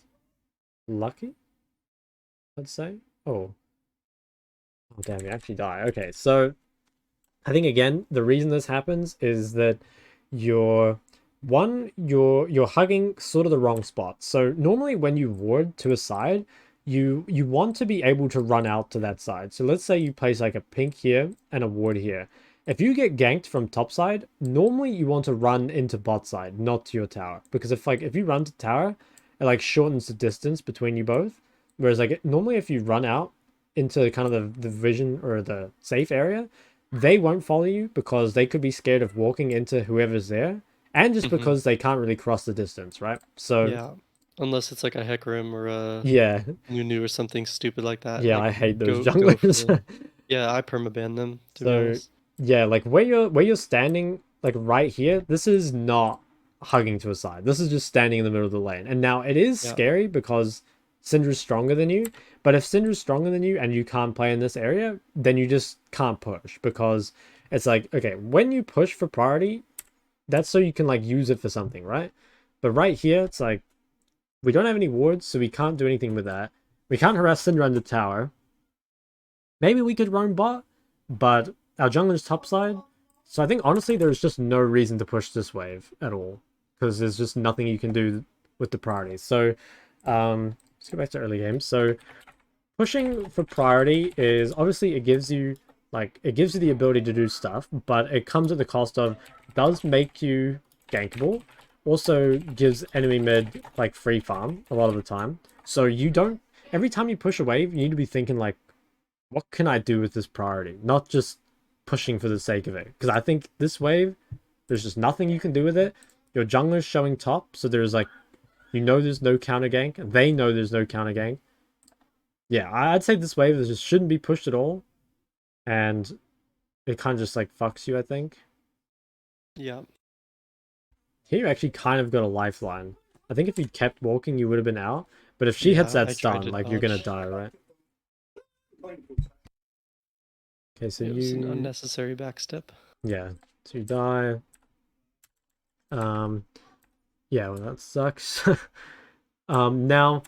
lucky, I'd say. Oh. Oh, damn, you actually die. Okay, so I think, again, the reason this happens is that you're you're hugging sort of the wrong spot. So normally when you ward to a side, you want to be able to run out to that side. So let's say you place like a pink here and a ward here. If you get ganked from top side, normally you want to run into bot side, not to your tower. Because if you run to tower, it like shortens the distance between you both. Whereas like normally if you run out into kind of the vision or the safe area, they won't follow you because they could be scared of walking into whoever's there, and just
Hmm.
because they can't really cross the distance, right? So
Yeah. Unless it's like a Hecarim or a
yeah,
Nunu or something stupid like that.
yeah,
Like
I hate those
go for
junglers.
the. Yeah, I permaban them, to be
So
honest.
yeah, like where you're standing, like right here, this is not hugging to a side. This is just standing in the middle of the lane. And now it is
Yeah.
scary because Syndra's stronger than you. But if Syndra's stronger than you and you can't play in this area, then you just can't push because it's like, okay, when you push for priority, that's so you can like use it for something, right? But right here, it's like we don't have any wards, so we can't do anything with that. We can't harass Syndra under tower. Maybe we could roam bot, but our jungler's topside. So I think honestly, there's just no reason to push this wave at all because there's just nothing you can do with the priorities. So let's go back to early game. So pushing for priority is obviously it gives you the ability to do stuff, but it comes at the cost of does make you gankable, also gives enemy mid like free farm a lot of the time. So you don't every time you push a wave, you need to be thinking like, what can I do with this priority? Not just pushing for the sake of it. Because I think this wave, there's just nothing you can do with it. Your jungler's showing top, so there's like, there's no counter gank. They know there's no counter gank. Yeah, I'd say this wave just shouldn't be pushed at all. And it kind of just like fucks you, I think.
Yeah.
Here you actually kind of got a lifeline. I think if you kept walking, you would have been out. But if she hits
Yeah,
that
I tried
stun,
to
like you're gonna
dodge.
die, right? Okay, so
It was an
you
unnecessary backstep.
yeah. So you die. Um yeah, well that sucks. Now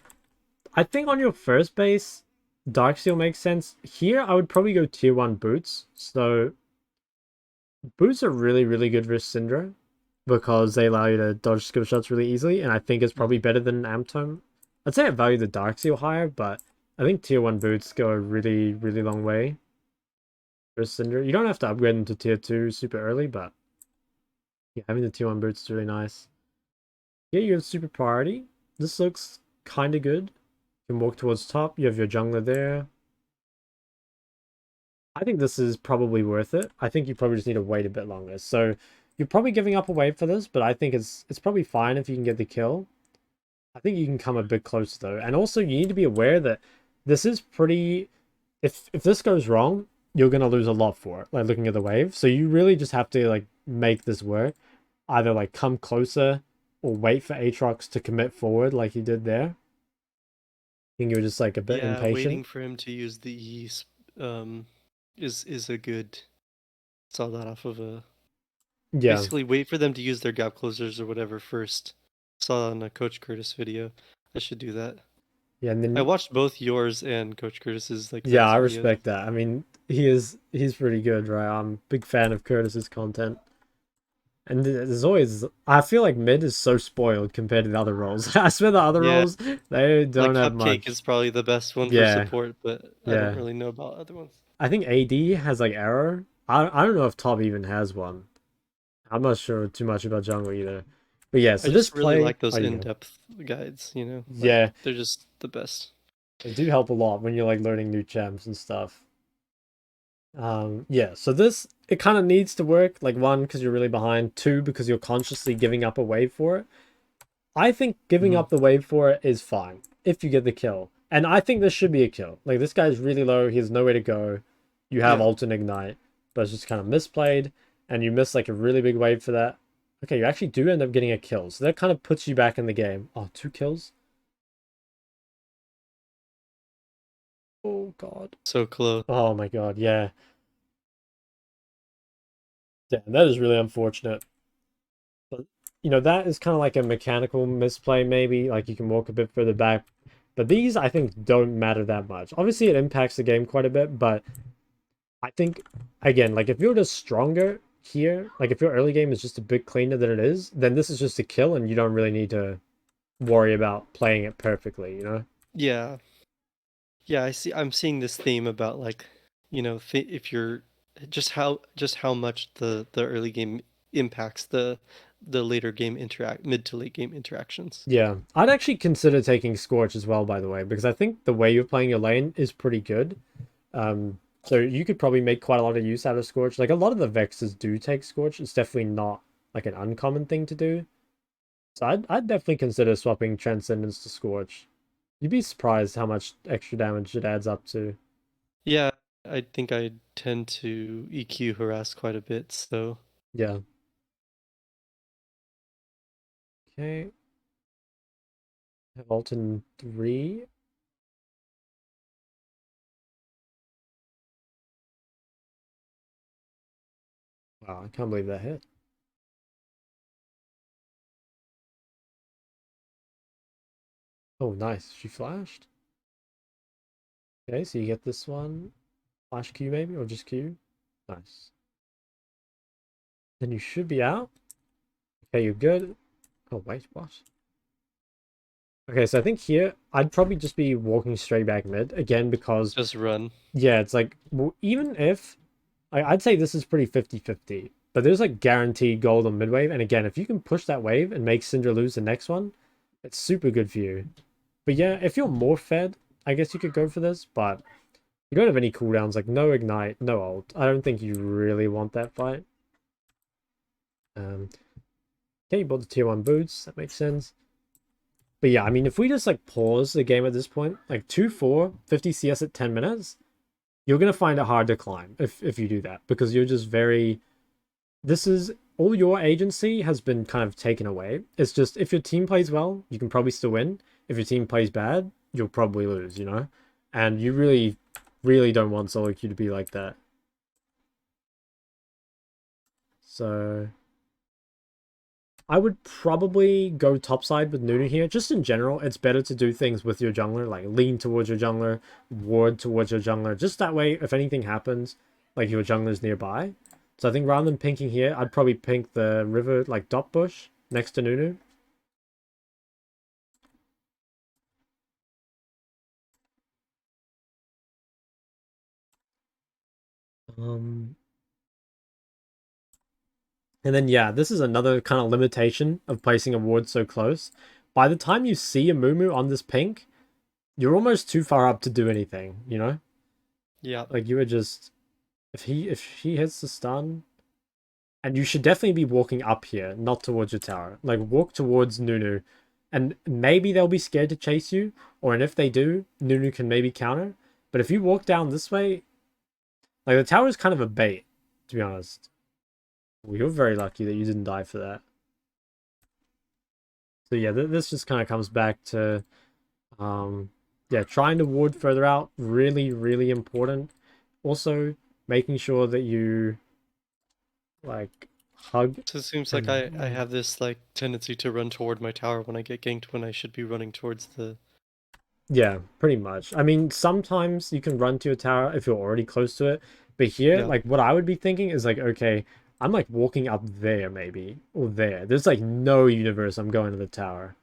I think on your first base, Darksteel makes sense. Here I would probably go tier 1 boots. So boots are really, really good versus Syndra because they allow you to dodge skill shots really easily, and I think it's probably better than an Amtome. I'd say I value the Darksteel higher, but I think tier 1 boots go a really, really long way versus Syndra. You don't have to upgrade them to tier 2 super early, but yeah, having the tier 1 boots is really nice. Yeah, you have super priority. This looks kind of good. You can walk towards top. You have your jungler there. I think this is probably worth it. I think you probably just need to wait a bit longer. So you're probably giving up a wave for this, but I think it's probably fine if you can get the kill. I think you can come a bit closer though. And also you need to be aware that this is pretty if this goes wrong, you're gonna lose a lot for it, like looking at the wave. So you really just have to like make this work. Either like come closer or wait for Aatrox to commit forward like he did there. I think you were just like a bit
Yeah,
impatient.
waiting for him to use the um is a good, saw that off of a,
Yeah.
basically wait for them to use their gap closers or whatever first. Saw on a Coach Curtis video. I should do that.
Yeah, and
I
then
watched both yours and Coach Curtis's like
yeah,
first
I
videos.
respect that. I mean, he's pretty good, right? I'm a big fan of Curtis's content. And there's always I feel like mid is so spoiled compared to the other roles. I swear the other
Yeah,
roles they
like
don't have
Cupcake is
much.
probably the best one for
Yeah,
support, but I don't
yeah.
really know about other ones.
I think AD has like arrow. I don't know if top even has one. I'm not sure too much about jungle either. But yeah,
I
so this
just really
play,
like those
oh you go.
in-depth guides, you know? Like
Yeah,
they're just the best.
they do help a lot when you're like learning new gems and stuff. Yeah, so this it kind of needs to work. Like one, because you're really behind. Two, because you're consciously giving up a wave for it. I think giving
Hmm.
up the wave for it is fine if you get the kill. And I think this should be a kill. Like this guy's really low, he has nowhere to go. You have
Yeah.
ult and ignite, but it's just kind of misplayed, and you miss like a really big wave for that. Okay, you actually do end up getting a kill, so that kind of puts you back in the game. Oh, 2 kills? Oh god.
So close.
Oh my god, yeah. Damn, that is really unfortunate. But that is kind of like a mechanical misplay, maybe. Like you can walk a bit further back. But these, I think, don't matter that much. Obviously, it impacts the game quite a bit, but I think, again, like if you're just stronger here, like if your early game is just a bit cleaner than it is, then this is just a kill and you don't really need to worry about playing it perfectly, you know?
Yeah. Yeah, I see. I'm seeing this theme about like, if you're just how much the early game impacts the later game interact mid to late game interactions.
Yeah. I'd actually consider taking Scorch as well, by the way, because I think the way you're playing your lane is pretty good. So you could probably make quite a lot of use out of Scorch. Like a lot of the Vexes do take Scorch. It's definitely not like an uncommon thing to do. So I'd definitely consider swapping Transcendence to Scorch. You'd be surprised how much extra damage it adds up to.
Yeah, I think I tend to EQ harass quite a bit, so
Yeah. Okay. Have ult in 3. Wow, I can't believe that hit. Oh, nice. She flashed. Okay, so you get this one. Flash Q maybe, or just Q. Nice. Then you should be out. Okay, you're good. Oh, wait, what? Okay, so I think here, I'd probably just be walking straight back mid. Again, because,
Just run.
yeah, it's like, well, even if, I'd say this is pretty 50-50. But there's like guaranteed gold on mid wave. And again, if you can push that wave and make Syndra lose the next one, it's super good for you. But yeah, if you're more fed, I guess you could go for this. But you don't have any cooldowns, like no ignite, no ult. I don't think you really want that fight. Okay, you bought the tier 1 boots. That makes sense. But yeah, I mean, if we just like pause the game at this point, like 2-4, 50 CS at 10 minutes, you're going to find it hard to climb if you do that. Because you're just very... This is... All your agency has been kind of taken away. It's just, if your team plays well, you can probably still win. If your team plays bad, you'll probably lose, you know? And you really, really don't want solo queue to be like that. So... I would probably go topside with Nunu here. Just in general, it's better to do things with your jungler, like lean towards your jungler, ward towards your jungler. Just that way, if anything happens, like your jungler's nearby. So I think rather than pinking here, I'd probably pink the river, like dot bush next to Nunu. And then, yeah, this is another kind of limitation of placing a ward so close. By the time you see a Mumu on this pink, you're almost too far up to do anything, you know?
Yeah.
Like, you were just... If he hits the stun... And you should definitely be walking up here, not towards your tower. Like, walk towards Nunu. And maybe they'll be scared to chase you. Or, and if they do, Nunu can maybe counter. But if you walk down this way... Like, the tower is kind of a bait, to be honest. Well, you're very lucky that you didn't die for that. So yeah, this just kind of comes back to, yeah, trying to ward further out, really, really important. Also, making sure that you, like, hug
So it seems like
and
I have this like tendency to run toward my tower when I get ganked when I should be running towards the...
yeah, pretty much. I mean, sometimes you can run to a tower if you're already close to it, but here,
Yeah.
like, what I would be thinking is like, okay, I'm like walking up there maybe, or there. There's like no universe I'm going to the tower.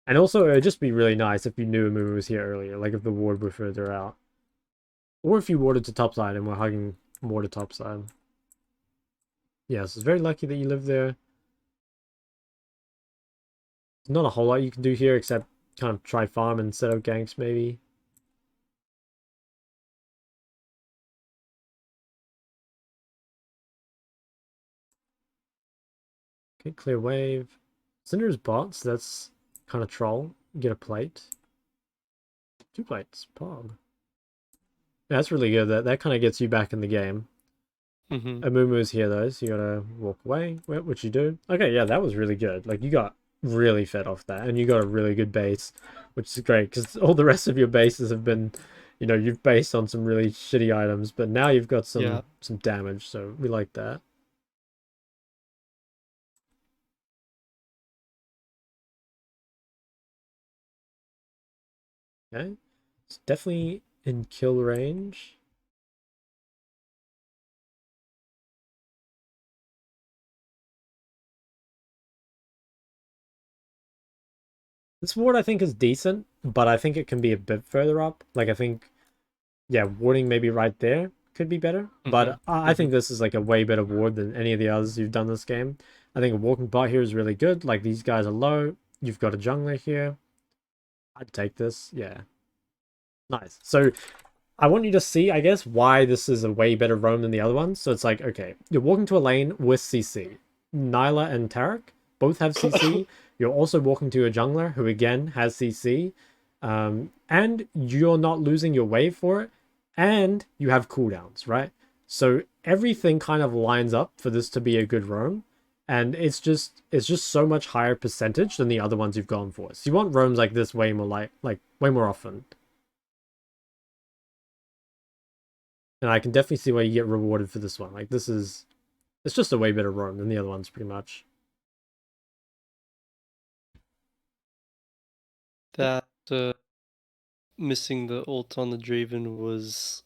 And also, it would just be really nice if you knew a movie was here earlier, like if the ward were further out. Or if you warded to topside and were hugging more to topside. Yes, it's very lucky that you live there. Not a whole lot you can do here except kind of try farm and set up ganks maybe. Okay, clear wave. Cinder's bot, so that's kind of troll. Get a plate. 2 plates. Pog. Yeah, that's really good. That kind of gets you back in the game.
Mm-hmm.
Amumu's here though, so you gotta walk away, which you do. Okay, yeah, that was really good. Like, you got really fed off that, and you got a really good base, which is great, because all the rest of your bases have been, you know, you've based on some really shitty items, but now you've got
Yeah.
some damage, so we like that. Okay, it's definitely in kill range. This ward I think is decent, but I think it can be a bit further up. Like, I think, yeah, warding maybe right there could be better.
Mm-hmm.
But I
Mm-hmm.
think this is like a way better ward than any of the others you've done this game. I think a walking bot here is really good. Like, these guys are low. You've got a jungler here. I'd take this. Yeah. Nice. So I want you to see, I guess, why this is a way better roam than the other ones. So it's like, okay, you're walking to a lane with CC. Nyla and Tarek both have CC. You're also walking to a jungler who, again, has CC. And you're not losing your wave for it. And you have cooldowns, right? So everything kind of lines up for this to be a good roam. And it's just so much higher percentage than the other ones you've gone for. So you want roams like this way more like way more often. And I can definitely see why you get rewarded for this one. Like, this is It's just a way better roam than the other ones, pretty much.
That missing the ult on the Draven was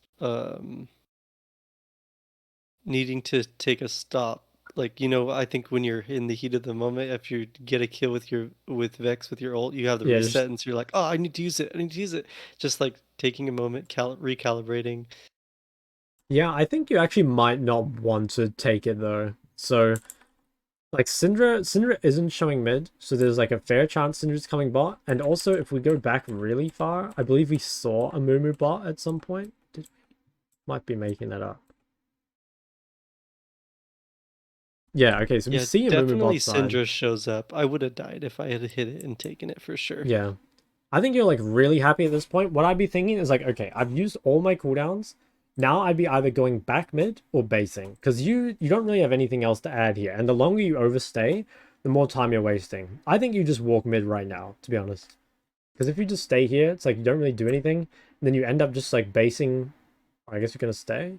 needing to take a stop. Like, I think when you're in the heat of the moment, if you get a kill with Vex with your ult, you have the
Yeah,
reset,
just
and so you're like, oh, I need to use it. I need to use it. Just like taking a moment, recalibrating.
yeah. I think you actually might not want to take it though. So like Syndra isn't showing mid, so there's like a fair chance Syndra's coming bot. And also, if we go back really far, I believe we saw a Mumu bot at some point. Might be making that up. Yeah, okay, so we
Yeah,
see a Mumu
definitely
bot side.
Syndra shows up. I would have died if I had hit it and taken it for sure.
Yeah. I think you're like really happy at this point. What I'd be thinking is like, okay, I've used all my cooldowns. Now I'd be either going back mid or basing. Because you don't really have anything else to add here. And the longer you overstay, the more time you're wasting. I think you just walk mid right now, to be honest. Because if you just stay here, it's like you don't really do anything. And then you end up just like basing. I guess you're gonna stay.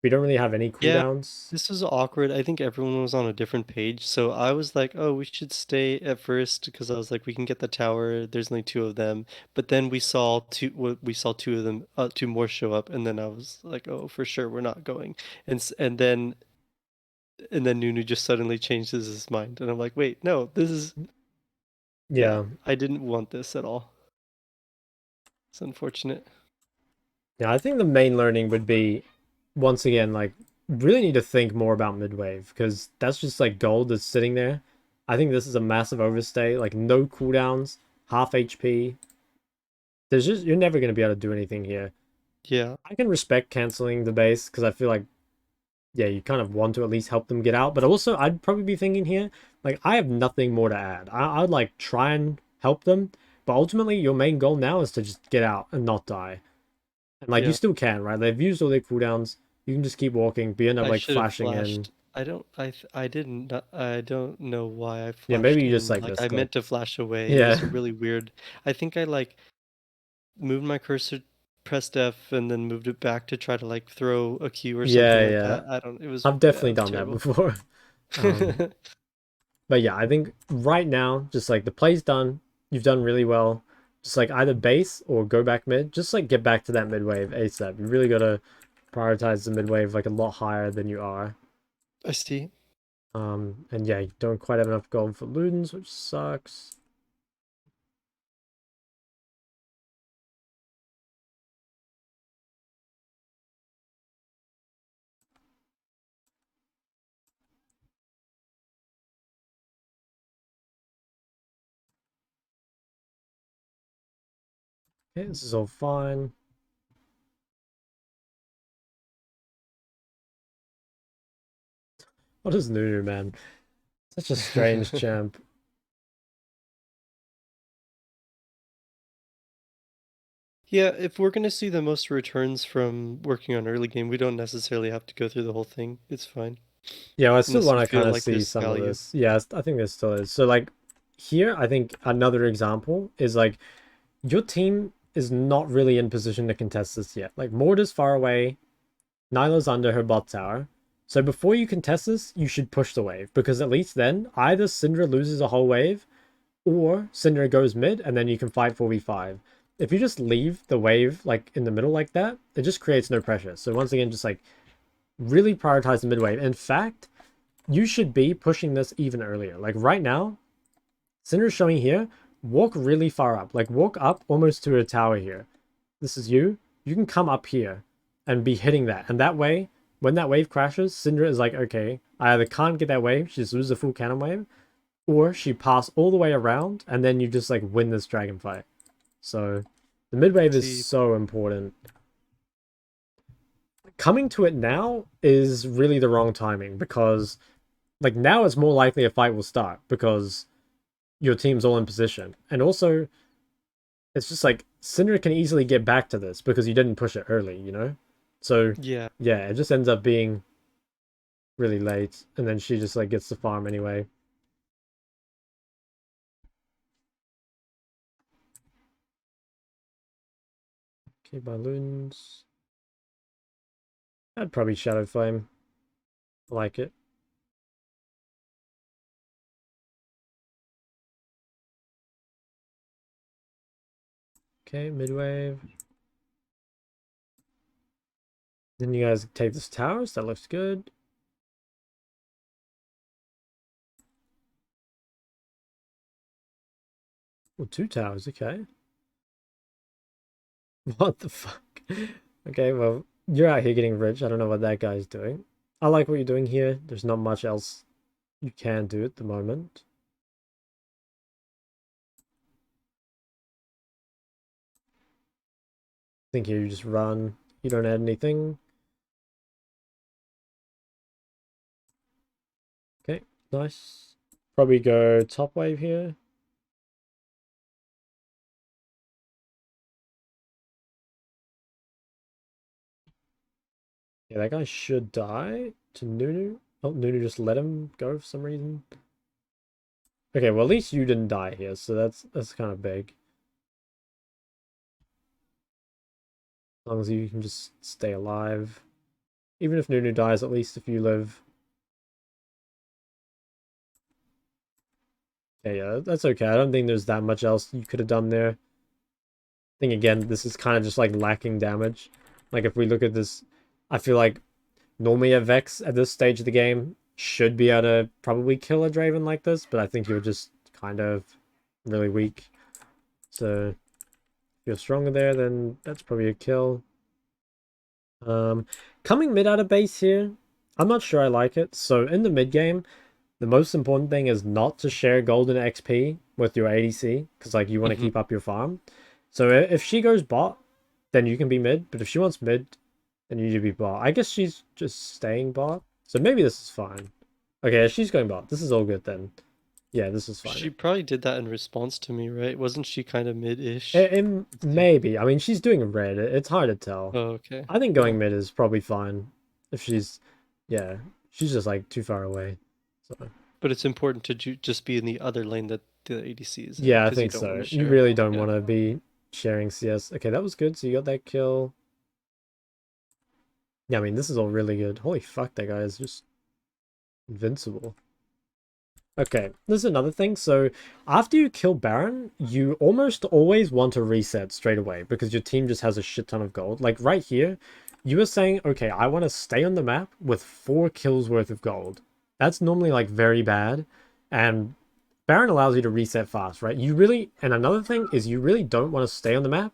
We don't really have any
Yeah,
cooldowns.
this was awkward. I think everyone was on a different page, so I was like, "Oh, we should stay at first," because I was like, "We can get the tower. There's only two of them." But then we saw two of them, two more show up, and then I was like, "Oh, for sure, we're not going." And then Nunu just suddenly changes his mind, and I'm like, "Wait, no, this is yeah.
Yeah.
I didn't want this at all. It's unfortunate."
Yeah, I think the main learning would be, once again, like, really need to think more about mid-wave, because that's just like gold that's sitting there. I think this is a massive overstay, like no cooldowns, half HP. There's just, you're never going to be able to do anything here.
Yeah,
I can respect canceling the base, because I feel like, yeah, you kind of want to at least help them get out, but also I'd probably be thinking here, like, I have nothing more to add. I'd like try and help them, but ultimately your main goal now is to just get out and not die. And like you
yeah.
still can, right? They've used all their cooldowns. You can just keep walking, but you end up
I
like
should have
flashing in.
flashed. I didn't. I don't know why I
Yeah, maybe
flashed
you just
in.
like
Like, I
misclick.
meant to flash away. It was
Yeah.
a really weird. I think I like moved my cursor, pressed F, and then moved it back to try to like throw a Q or something
Yeah,
like
yeah.
that. I don't. It was
I've
yeah,
definitely
it was
done that
terrible.
before. Um, but yeah, I think right now, just like the play's done, you've done really well. Just like either base or go back mid. Just like get back to that mid wave ASAP. You really gotta prioritize the mid wave like a lot higher than you are.
I see.
And yeah, you don't quite have enough gold for Ludens, which sucks. Okay, this is all fine. What is Nunu, man? Such a strange champ.
Yeah, if we're gonna see the most returns from working on early game, we don't necessarily have to go through the whole thing. It's fine,
Yeah, I still
unless
want
you
to
feel
kind of
like
see
there's
some of
value.
this. Yes, I think there still is. So, like, here, I think another example is like your team is not really in position to contest this yet. Like, Mortar's far away, Nyla's under her bot tower. So, before you contest this, you should push the wave because at least then either Syndra loses a whole wave or Syndra goes mid and then you can fight 4v5. If you just leave the wave like in the middle like that, it just creates no pressure. So, once again, just like really prioritize the mid wave. In fact, you should be pushing this even earlier. Like right now, Cinder's showing here, walk really far up. Like walk up almost to a tower here. This is you. You can come up here and be hitting that. And that way, when that wave crashes, Cinder is like, okay, I either can't get that wave, she just loses a full cannon wave, or she pass all the way around and then you just like win this dragon fight. So the mid wave is
See,
so important. Coming to it now is really the wrong timing because like now it's more likely a fight will start because your team's all in position. And also, it's just like Cinder can easily get back to this because you didn't push it early, you know? So
yeah.
yeah, it just ends up being really late, and then she just like gets the farm anyway. Okay, balloons. I'd probably Shadow Flame. I like it. Okay, mid-wave. Then you guys take this towers. That looks good. Well, 2 towers. Okay. What the fuck? Okay, well, you're out here getting rich. I don't know what that guy's doing. I like what you're doing here. There's not much else you can do at the moment. I think here you just run. You don't add anything. Okay, nice. Probably go top wave here. Yeah, that guy should die to Nunu. Oh, Nunu just let him go for some reason. Okay, well at least you didn't die here, so that's kind of big. As long as you can just stay alive. Even if Nunu dies, at least if you live. Yeah, that's okay. I don't think there's that much else you could have done there. I think again, this is kind of just like lacking damage. Like if we look at this, I feel like normally a Vex at this stage of the game should be able to probably kill a Draven like this, but I think you're just kind of really weak. So if you're stronger there, then that's probably a kill. Coming mid out of base here, I'm not sure I like it. So in the mid game, the most important thing is not to share golden XP with your ADC, because like you want to keep up your farm. So if she goes bot, then you can be mid, but if she wants mid, then you need to be bot. I guess she's just staying bot, so maybe this is fine. Okay, she's going bot. This is all good then. Yeah, this is fine.
She probably did that in response to me, right? Wasn't she kind of mid-ish?
Maybe. I mean, she's doing red. It's hard to tell.
Oh, okay.
I think
Yeah.
going mid is probably fine. If she's, yeah, she's just like too far away. So
But it's important to just be in the other lane that the ADC is in,
yeah, I
because you
think
don't want
so.
to
You
share.
really don't
Yeah.
want to be sharing CS. Okay, that was good. So you got that kill. Yeah, I mean, this is all really good. Holy fuck, that guy is just invincible. Okay, this is another thing. So after you kill Baron, you almost always want to reset straight away because your team just has a shit ton of gold. Like right here, you were saying, okay, I want to stay on the map with 4 kills worth of gold. That's normally like very bad. And Baron allows you to reset fast, right? You really, and another thing is you really don't want to stay on the map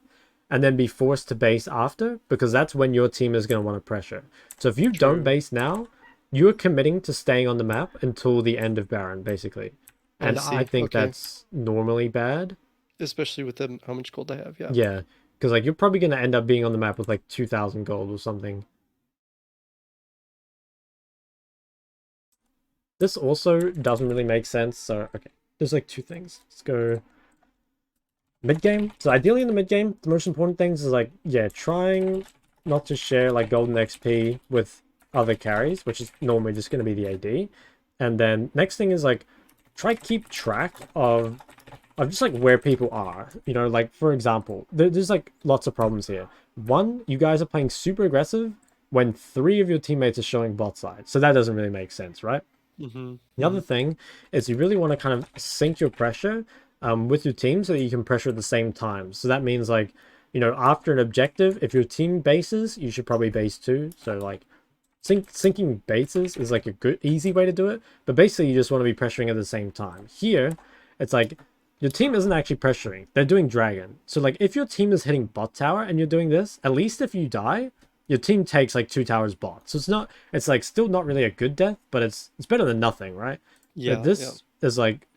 and then be forced to base after because that's when your team is going to want to pressure. So if you don't
True.
base now, you are committing to staying on the map until the end of Baron, basically.
I
And I
see.
think
Okay.
that's normally bad.
Especially with them, how much gold I have. Yeah.
Yeah, because like you're probably going to end up being on the map with like 2,000 gold or something. This also doesn't really make sense. So, okay, there's like 2 things. Let's go mid game. So ideally in the mid game, the most important things is like, yeah, trying not to share like golden XP with other carries, which is normally just going to be the AD. And then next thing is like, try keep track of just like where people are. You know, like for example, there's like lots of problems here. One, you guys are playing super aggressive when 3 of your teammates are showing bot side. So that doesn't really make sense, right?
Mm-hmm.
The other
Mm-hmm.
thing is you really want to kind of sync your pressure with your team so that you can pressure at the same time. So that means like, you know, after an objective, if your team bases, you should probably base too. So like syncing bases is like a good, easy way to do it. But basically you just want to be pressuring at the same time. Here, it's like your team isn't actually pressuring. They're doing dragon. So like if your team is hitting bot tower and you're doing this, at least if you die, your team takes like 2 towers bot. So it's like still not really a good death, but it's better than nothing, right? But
Yeah. Yeah.
this is like,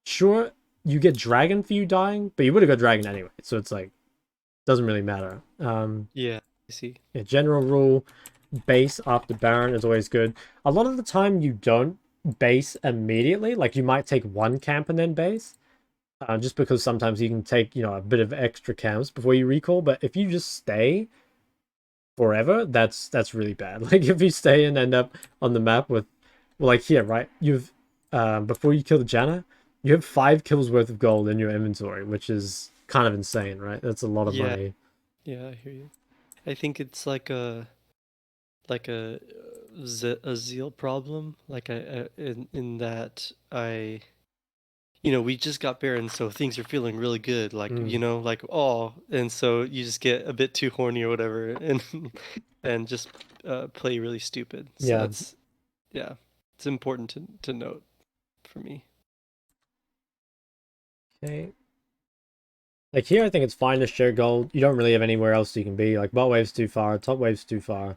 sure, you get dragon for you dying, but you would have got dragon anyway. So it's like, doesn't really matter.
Yeah. I see.
Yeah, general rule, base after Baron is always good. A lot of the time you don't base immediately. Like you might take one camp and then base. Just because sometimes you can take, you know, a bit of extra camps before you recall. But if you just stay forever, that's really bad. Like if you stay and end up on the map with, well, like here, right? You've before you kill the Janna, you have 5 kills worth of gold in your inventory, which is kind of insane, right? That's a lot of
Yeah.
money.
Yeah. I hear you. I think it's like a a zeal problem. Like in that we just got Baron, so things are feeling really good. Like,
Mm.
like oh, and so you just get a bit too horny or whatever, and and just play really stupid. So
Yeah.
that's yeah, it's important to note for me.
Okay. Like here, I think it's fine to share gold. You don't really have anywhere else you can be. Like bot wave's too far, top wave's too far.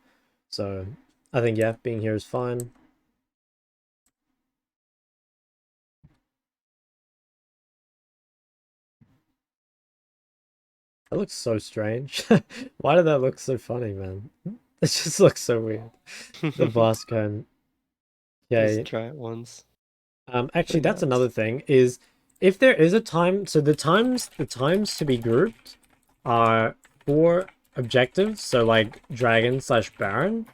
So I think yeah, being here is fine. That looks so strange. Why did that look so funny, man? It just looks so weird. The boss cone.
Those
Okay.
giant ones,
Actually,
they're
that's
nuts.
another thing is if there is a time, so the times to be grouped are for objectives, so like dragon slash baron,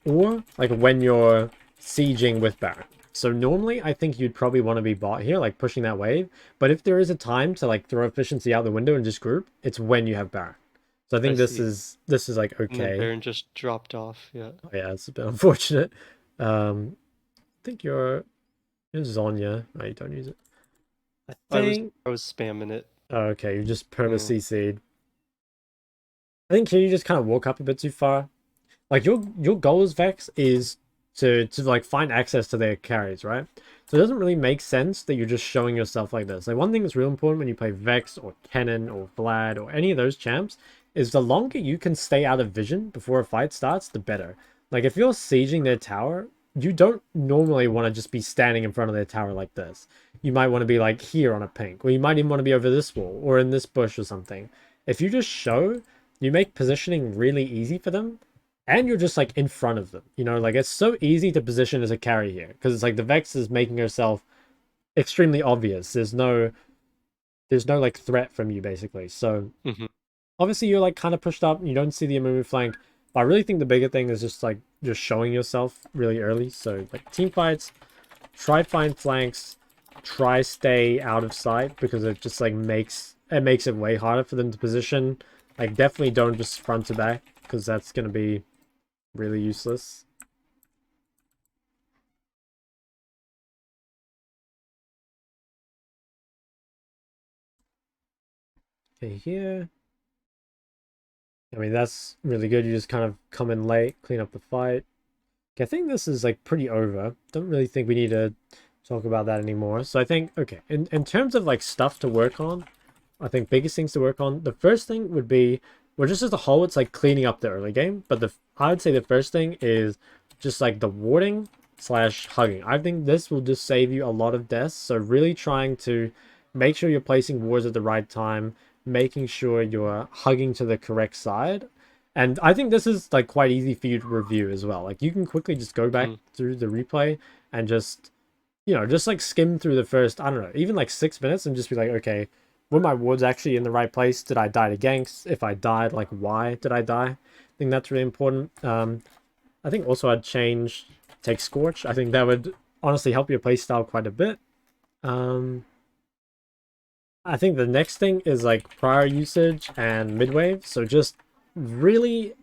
or like when you're sieging with baron. So normally I think you'd probably want to be bot here, like pushing that wave. But if there is a time to like throw efficiency out the window and just group, it's when you have baron. So I
I
think this
see.
is like
And then
okay.
Baron just dropped off. Yeah.
Oh, yeah, it's a bit unfortunate. I think you're Zonya. Oh, you don't use it. I
I was
think.
I was spamming it.
Oh, okay, you just perma
Mm.
CC'd. I think here you just kind of walk up a bit too far. Like your goal as Vex is to like find access to their carries, right? So it doesn't really make sense that you're just showing yourself like this. Like one thing that's real important when you play Vex or Kennen or Vlad or any of those champs is the longer you can stay out of vision before a fight starts, the better. Like if you're sieging their tower, you don't normally want to just be standing in front of their tower like this. You might want to be like here on a pink, or you might even want to be over this wall or in this bush or something. If you just show, you make positioning really easy for them, and you're just like in front of them. Like it's so easy to position as a carry here because it's like the Vex is making herself extremely obvious. There's no like threat from you basically. So
Hmm.
obviously you're like kind of pushed up. You don't see the Amumu flank, but I really think the bigger thing is just like just showing yourself really early. So like team fights, try find flanks, try stay out of sight because it just like makes it way harder for them to position. Like definitely don't just front to back because that's gonna be really useless. Okay, here. I mean, that's really good. You just kind of come in late, clean up the fight. Okay, I think this is like pretty over. Don't really think we need to talk about that anymore. So I think, okay, in terms of like stuff to work on, I think biggest things to work on, the first thing would be, well, just as a whole, it's like cleaning up the early game. But I would say the first thing is just like the warding slash hugging. I think this will just save you a lot of deaths. So really trying to make sure you're placing wards at the right time, making sure you're hugging to the correct side. And I think this is like quite easy for you to review as well. Like you can quickly just go back through the replay and just like skim through the first, I don't know, even like 6 minutes and just be like, okay, were my wards actually in the right place? Did I die to ganks? If I died, like why did I die? I think that's really important. I think also I'd change take Scorch. I think that would honestly help your playstyle quite a bit. Um, I think the next thing is like prior usage and midwave. So just really,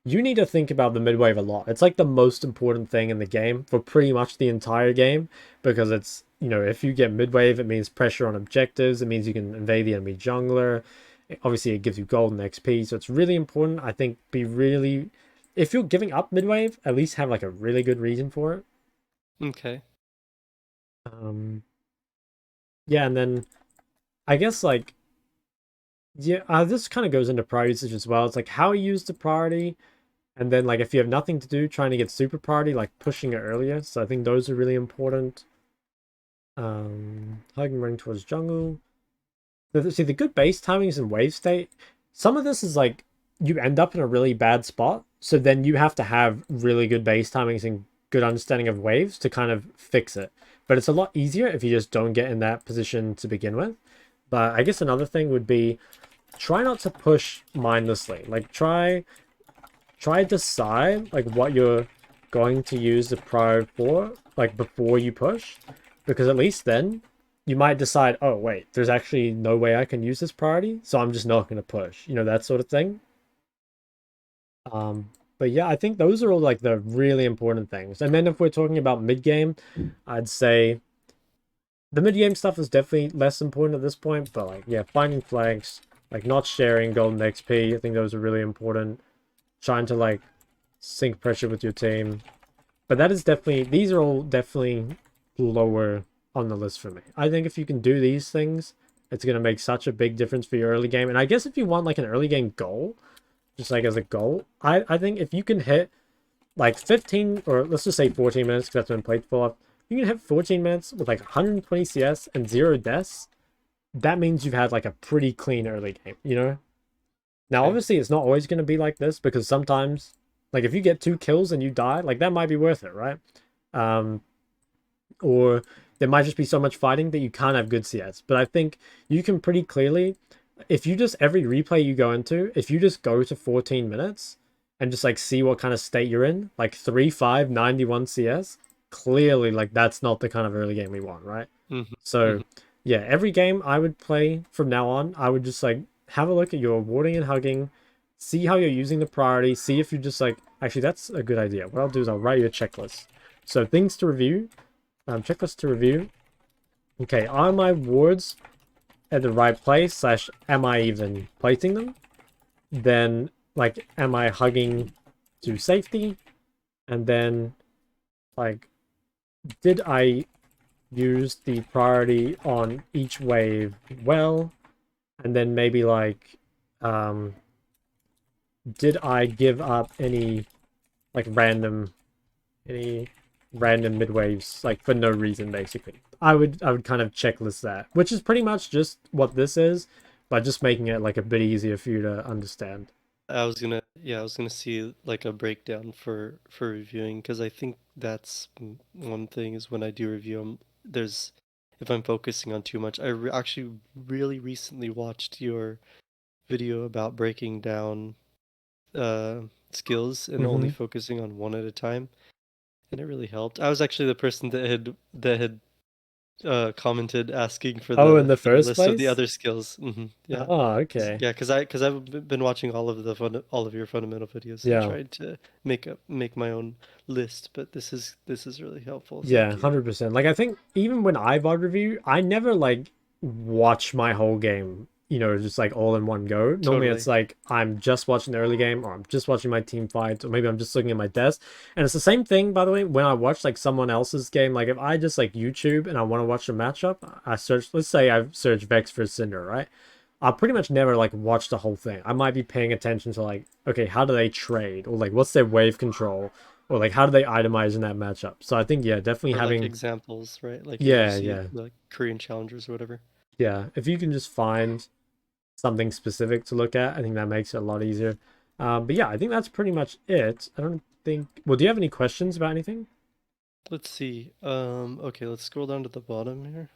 you need to think about the midwave a lot. It's like the most important thing in the game for pretty much the entire game because if you get midwave, it means pressure on objectives. It means you can invade the enemy jungler. Obviously, it gives you gold and XP. So it's really important. I think if you're giving up midwave, at least have like a really good reason for it.
Okay.
Um, yeah, and then I guess like yeah, this kind of goes into priority usage as well. It's like how you use the priority, and then like if you have nothing to do, trying to get super priority, like pushing it earlier. So I think those are really important. Hugging running towards jungle. See the good base timings in wave state. Some of this is like you end up in a really bad spot, so then you have to have really good base timings and good understanding of waves to kind of fix it. But it's a lot easier if you just don't get in that position to begin with. But I guess another thing would be try not to push mindlessly. Like try decide like what you're going to use the pro for like before you push, because at least then you might decide, oh wait, there's actually no way I can use this priority, so I'm just not going to push, that sort of thing. But yeah, I think those are all like the really important things. And then if we're talking about mid game, I'd say the mid game stuff is definitely less important at this point. But like, yeah, finding flanks, like not sharing golden XP, I think those are really important. Trying to like sync pressure with your team. But that is definitely, these are all definitely lower on the list for me. I think if you can do these things, it's going to make such a big difference for your early game. And I guess if you want like an early game goal, just like as a goal, I think if you can hit like 15 or let's just say 14 minutes, because that's when played for, you can hit 14 minutes with like 120 CS and 0 deaths. That means you've had like a pretty clean early game, you know? Now,
Okay.
obviously, it's not always going to be like this because sometimes, like if you get 2 kills and you die, like that might be worth it, right? Um, or there might just be so much fighting that you can't have good CS. But I think you can pretty clearly, if you just every replay you go into, if you just go to 14 minutes and just like see what kind of state you're in, like 3-5, 91 CS, clearly like that's not the kind of early game we want, right?
Mm-hmm.
So
Mm-hmm.
yeah, every game I would play from now on, I would just like have a look at your warding and hugging, see how you're using the priority, see if you just like actually that's a good idea. What I'll do is I'll write you a checklist. So things to review, checklist to review. Okay, are my wards at the right place, slash am I even placing them? Then like am I hugging to safety? And then like did I use the priority on each wave well? And then maybe like did I give up like any random mid waves like for no reason basically. I would kind of checklist that, which is pretty much just what this is, but just making it like a bit easier for you to understand.
I was gonna see like a breakdown for reviewing because I think that's one thing is when I do review them, there's if I'm focusing on too much. Actually really recently watched your video about breaking down skills and only
Mm-hmm.
focusing on one at a time, and it really helped. I was actually the person that had commented asking
Oh, in the
for the
first
list of the
place?
other skills. Yeah.
Oh, okay.
Yeah, because I've been watching all of your fundamental videos and
Yeah.
tried to make my own list, but this is really helpful.
Yeah,
Thank you.
100%. Like I think even when I VOD review, I never like watch my whole game, just like all in one go. Normally it's
Totally.
like I'm just watching the early game or I'm just watching my team fights or maybe I'm just looking at my desk. And it's the same thing by the way when I watch like someone else's game. Like if I just like YouTube and I want to watch a matchup, I search, let's say I search Vex for Cinder, right? I'll pretty much never like watch the whole thing. I might be paying attention to like, okay, how do they trade? Or like what's their wave control? Or like how do they itemize in that matchup? So I think yeah, definitely
Or like
having
examples, right? Like if you
yeah,
see
yeah,
like Korean challengers or whatever.
yeah. If you can just find something specific to look at, I think that makes it a lot easier. But yeah, I think that's pretty much it. I don't think. Well, do you have any questions about anything?
Let's see. Okay, let's scroll down to the bottom here.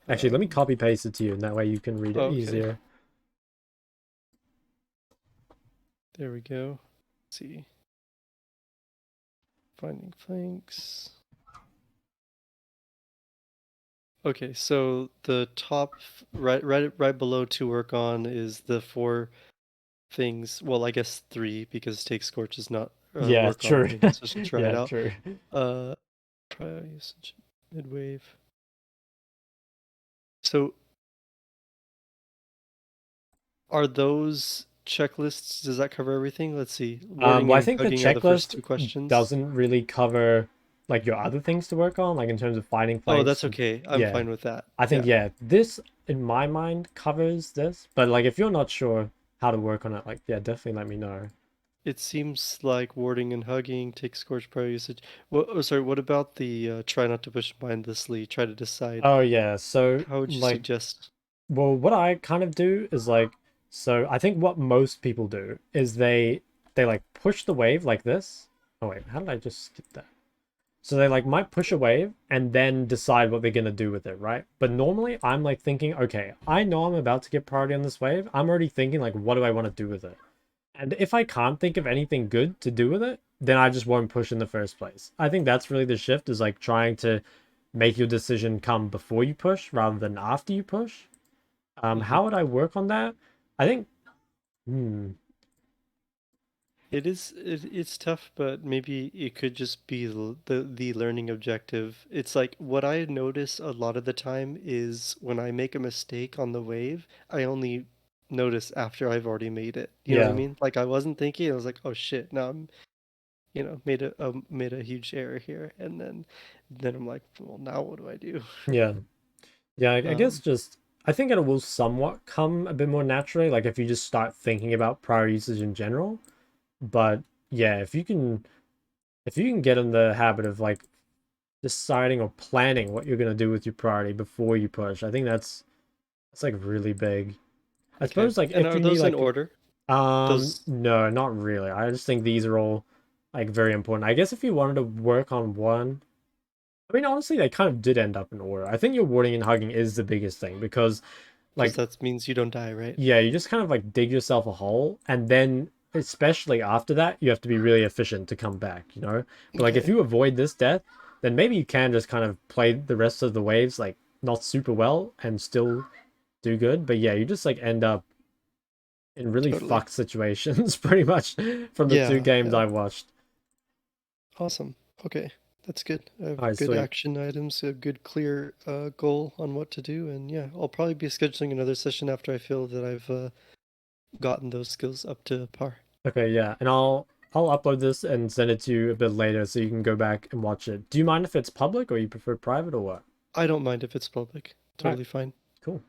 Actually, let me
Um,
copy paste it to you, and that way you can read it
okay,
easier.
there we go. Let's see. Finding flanks. Okay, so the top right below to work on is the four things. Well, I guess three because take scorch is not
Yeah,
work on
true.
thing. Let's just try it
Yeah,
out.
true.
Uh, prior usage, midwave. So are those checklists? Does that cover everything? Let's see. Warding
Well, I
and
think the
hugging are the first
checklist
two questions.
doesn't really cover like your other things to work on, like in terms of finding
Oh,
flanks.
that's okay. I'm
Yeah,
fine with that.
I think
Yeah.
yeah, this in my mind covers this, but like if you're not sure how to work on it, like yeah, definitely let me know.
It seems like warding and hugging take scorch prior usage. What? Oh, sorry. What about the try not to push mindlessly? Try to decide.
Oh yeah, so
How would you
like
suggest?
well, what I kind of do is like, so I think what most people do is they like push the wave like this. Oh wait, how did I just skip that? So they like might push a wave and then decide what they're gonna do with it, right? But normally I'm like thinking, okay, I know I'm about to get priority on this wave. I'm already thinking like, what do I want to do with it? And if I can't think of anything good to do with it, then I just won't push in the first place. I think that's really the shift is like trying to make your decision come before you push rather than after you push.
Hmm.
How would I work on that? I think, hmm,
It's tough, but maybe it could just be the learning objective. It's like what I notice a lot of the time is when I make a mistake on the wave, I only notice after I've already made it. You know what I
Yeah,
mean? Like I wasn't thinking, I was like, "Oh shit, now I'm, made a huge error here." And then I'm like, "Well, now what do I do?"
yeah. Yeah, I guess
Um,
just I think it will somewhat come a bit more naturally, like if you just start thinking about prior usage in general. But yeah, if you can get in the habit of like deciding or planning what you're gonna do with your priority before you push, I think that's like really big. I
okay.
suppose like
And
if
are
you need
those in
like
order? Those
no, not really. I just think these are all like very important. I guess if you wanted to work on one, I mean honestly they kind of did end up in order. I think your warding and hugging is the biggest thing because
because
like
that means you don't die, right?
yeah, you just kind of like dig yourself a hole, and then especially after that, you have to be really efficient to come back, you know? But like if
Okay.
you avoid this death, then maybe you can just kind of play the rest of the waves like not super well and still do good. But yeah, you just like end up in really
Totally.
fucked situations pretty much from the two
Yeah,
games
yeah.
I watched.
Awesome. Okay, that's good. I
All
have
right,
good
sweet.
action items, a good clear goal on what to do, and yeah, I'll probably be scheduling another session after I feel that I've gotten those skills up to par.
Okay, yeah, and I'll upload this and send it to you a bit later so you can go back and watch it. Do you mind if it's public or you prefer private or what?
I don't mind if it's public.
All right,
Totally fine.
cool.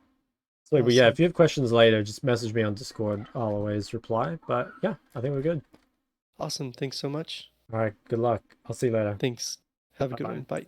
So, but yeah,
Awesome.
if you have questions later, just message me on Discord. I'll always reply. But yeah, I think we're good.
Awesome. Thanks so much.
All right, good luck. I'll see you later.
Thanks. Have a
Bye
good one.
bye.
Bye.